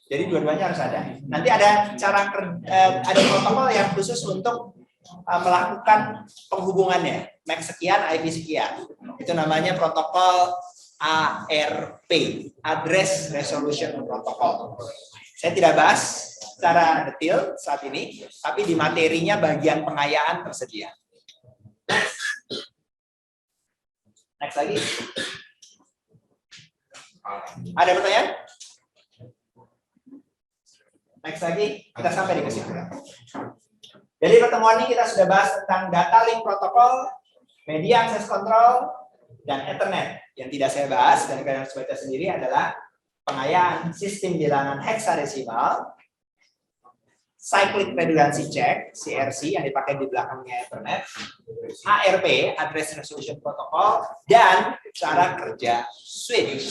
Jadi dua-duanya harus ada. Nanti ada ada protokol yang khusus untuk melakukan penghubungannya. MAC sekian, IP sekian. Itu namanya protokol ARP, Address Resolution Protocol. Saya tidak bahas secara detail saat ini, tapi di materinya bagian pengayaan tersedia. Next lagi. Ada pertanyaan? Next lagi, kita sampai di kesimpulan. Jadi pertemuan ini kita sudah bahas tentang data link protokol, media access control, dan Ethernet. Yang tidak saya bahas dan kalian harus baca sendiri adalah pengayaan sistem bilangan heksadesimal, cyclic redundancy check (CRC) yang dipakai di belakangnya Ethernet, ARP (Address Resolution Protocol), dan cara kerja switch.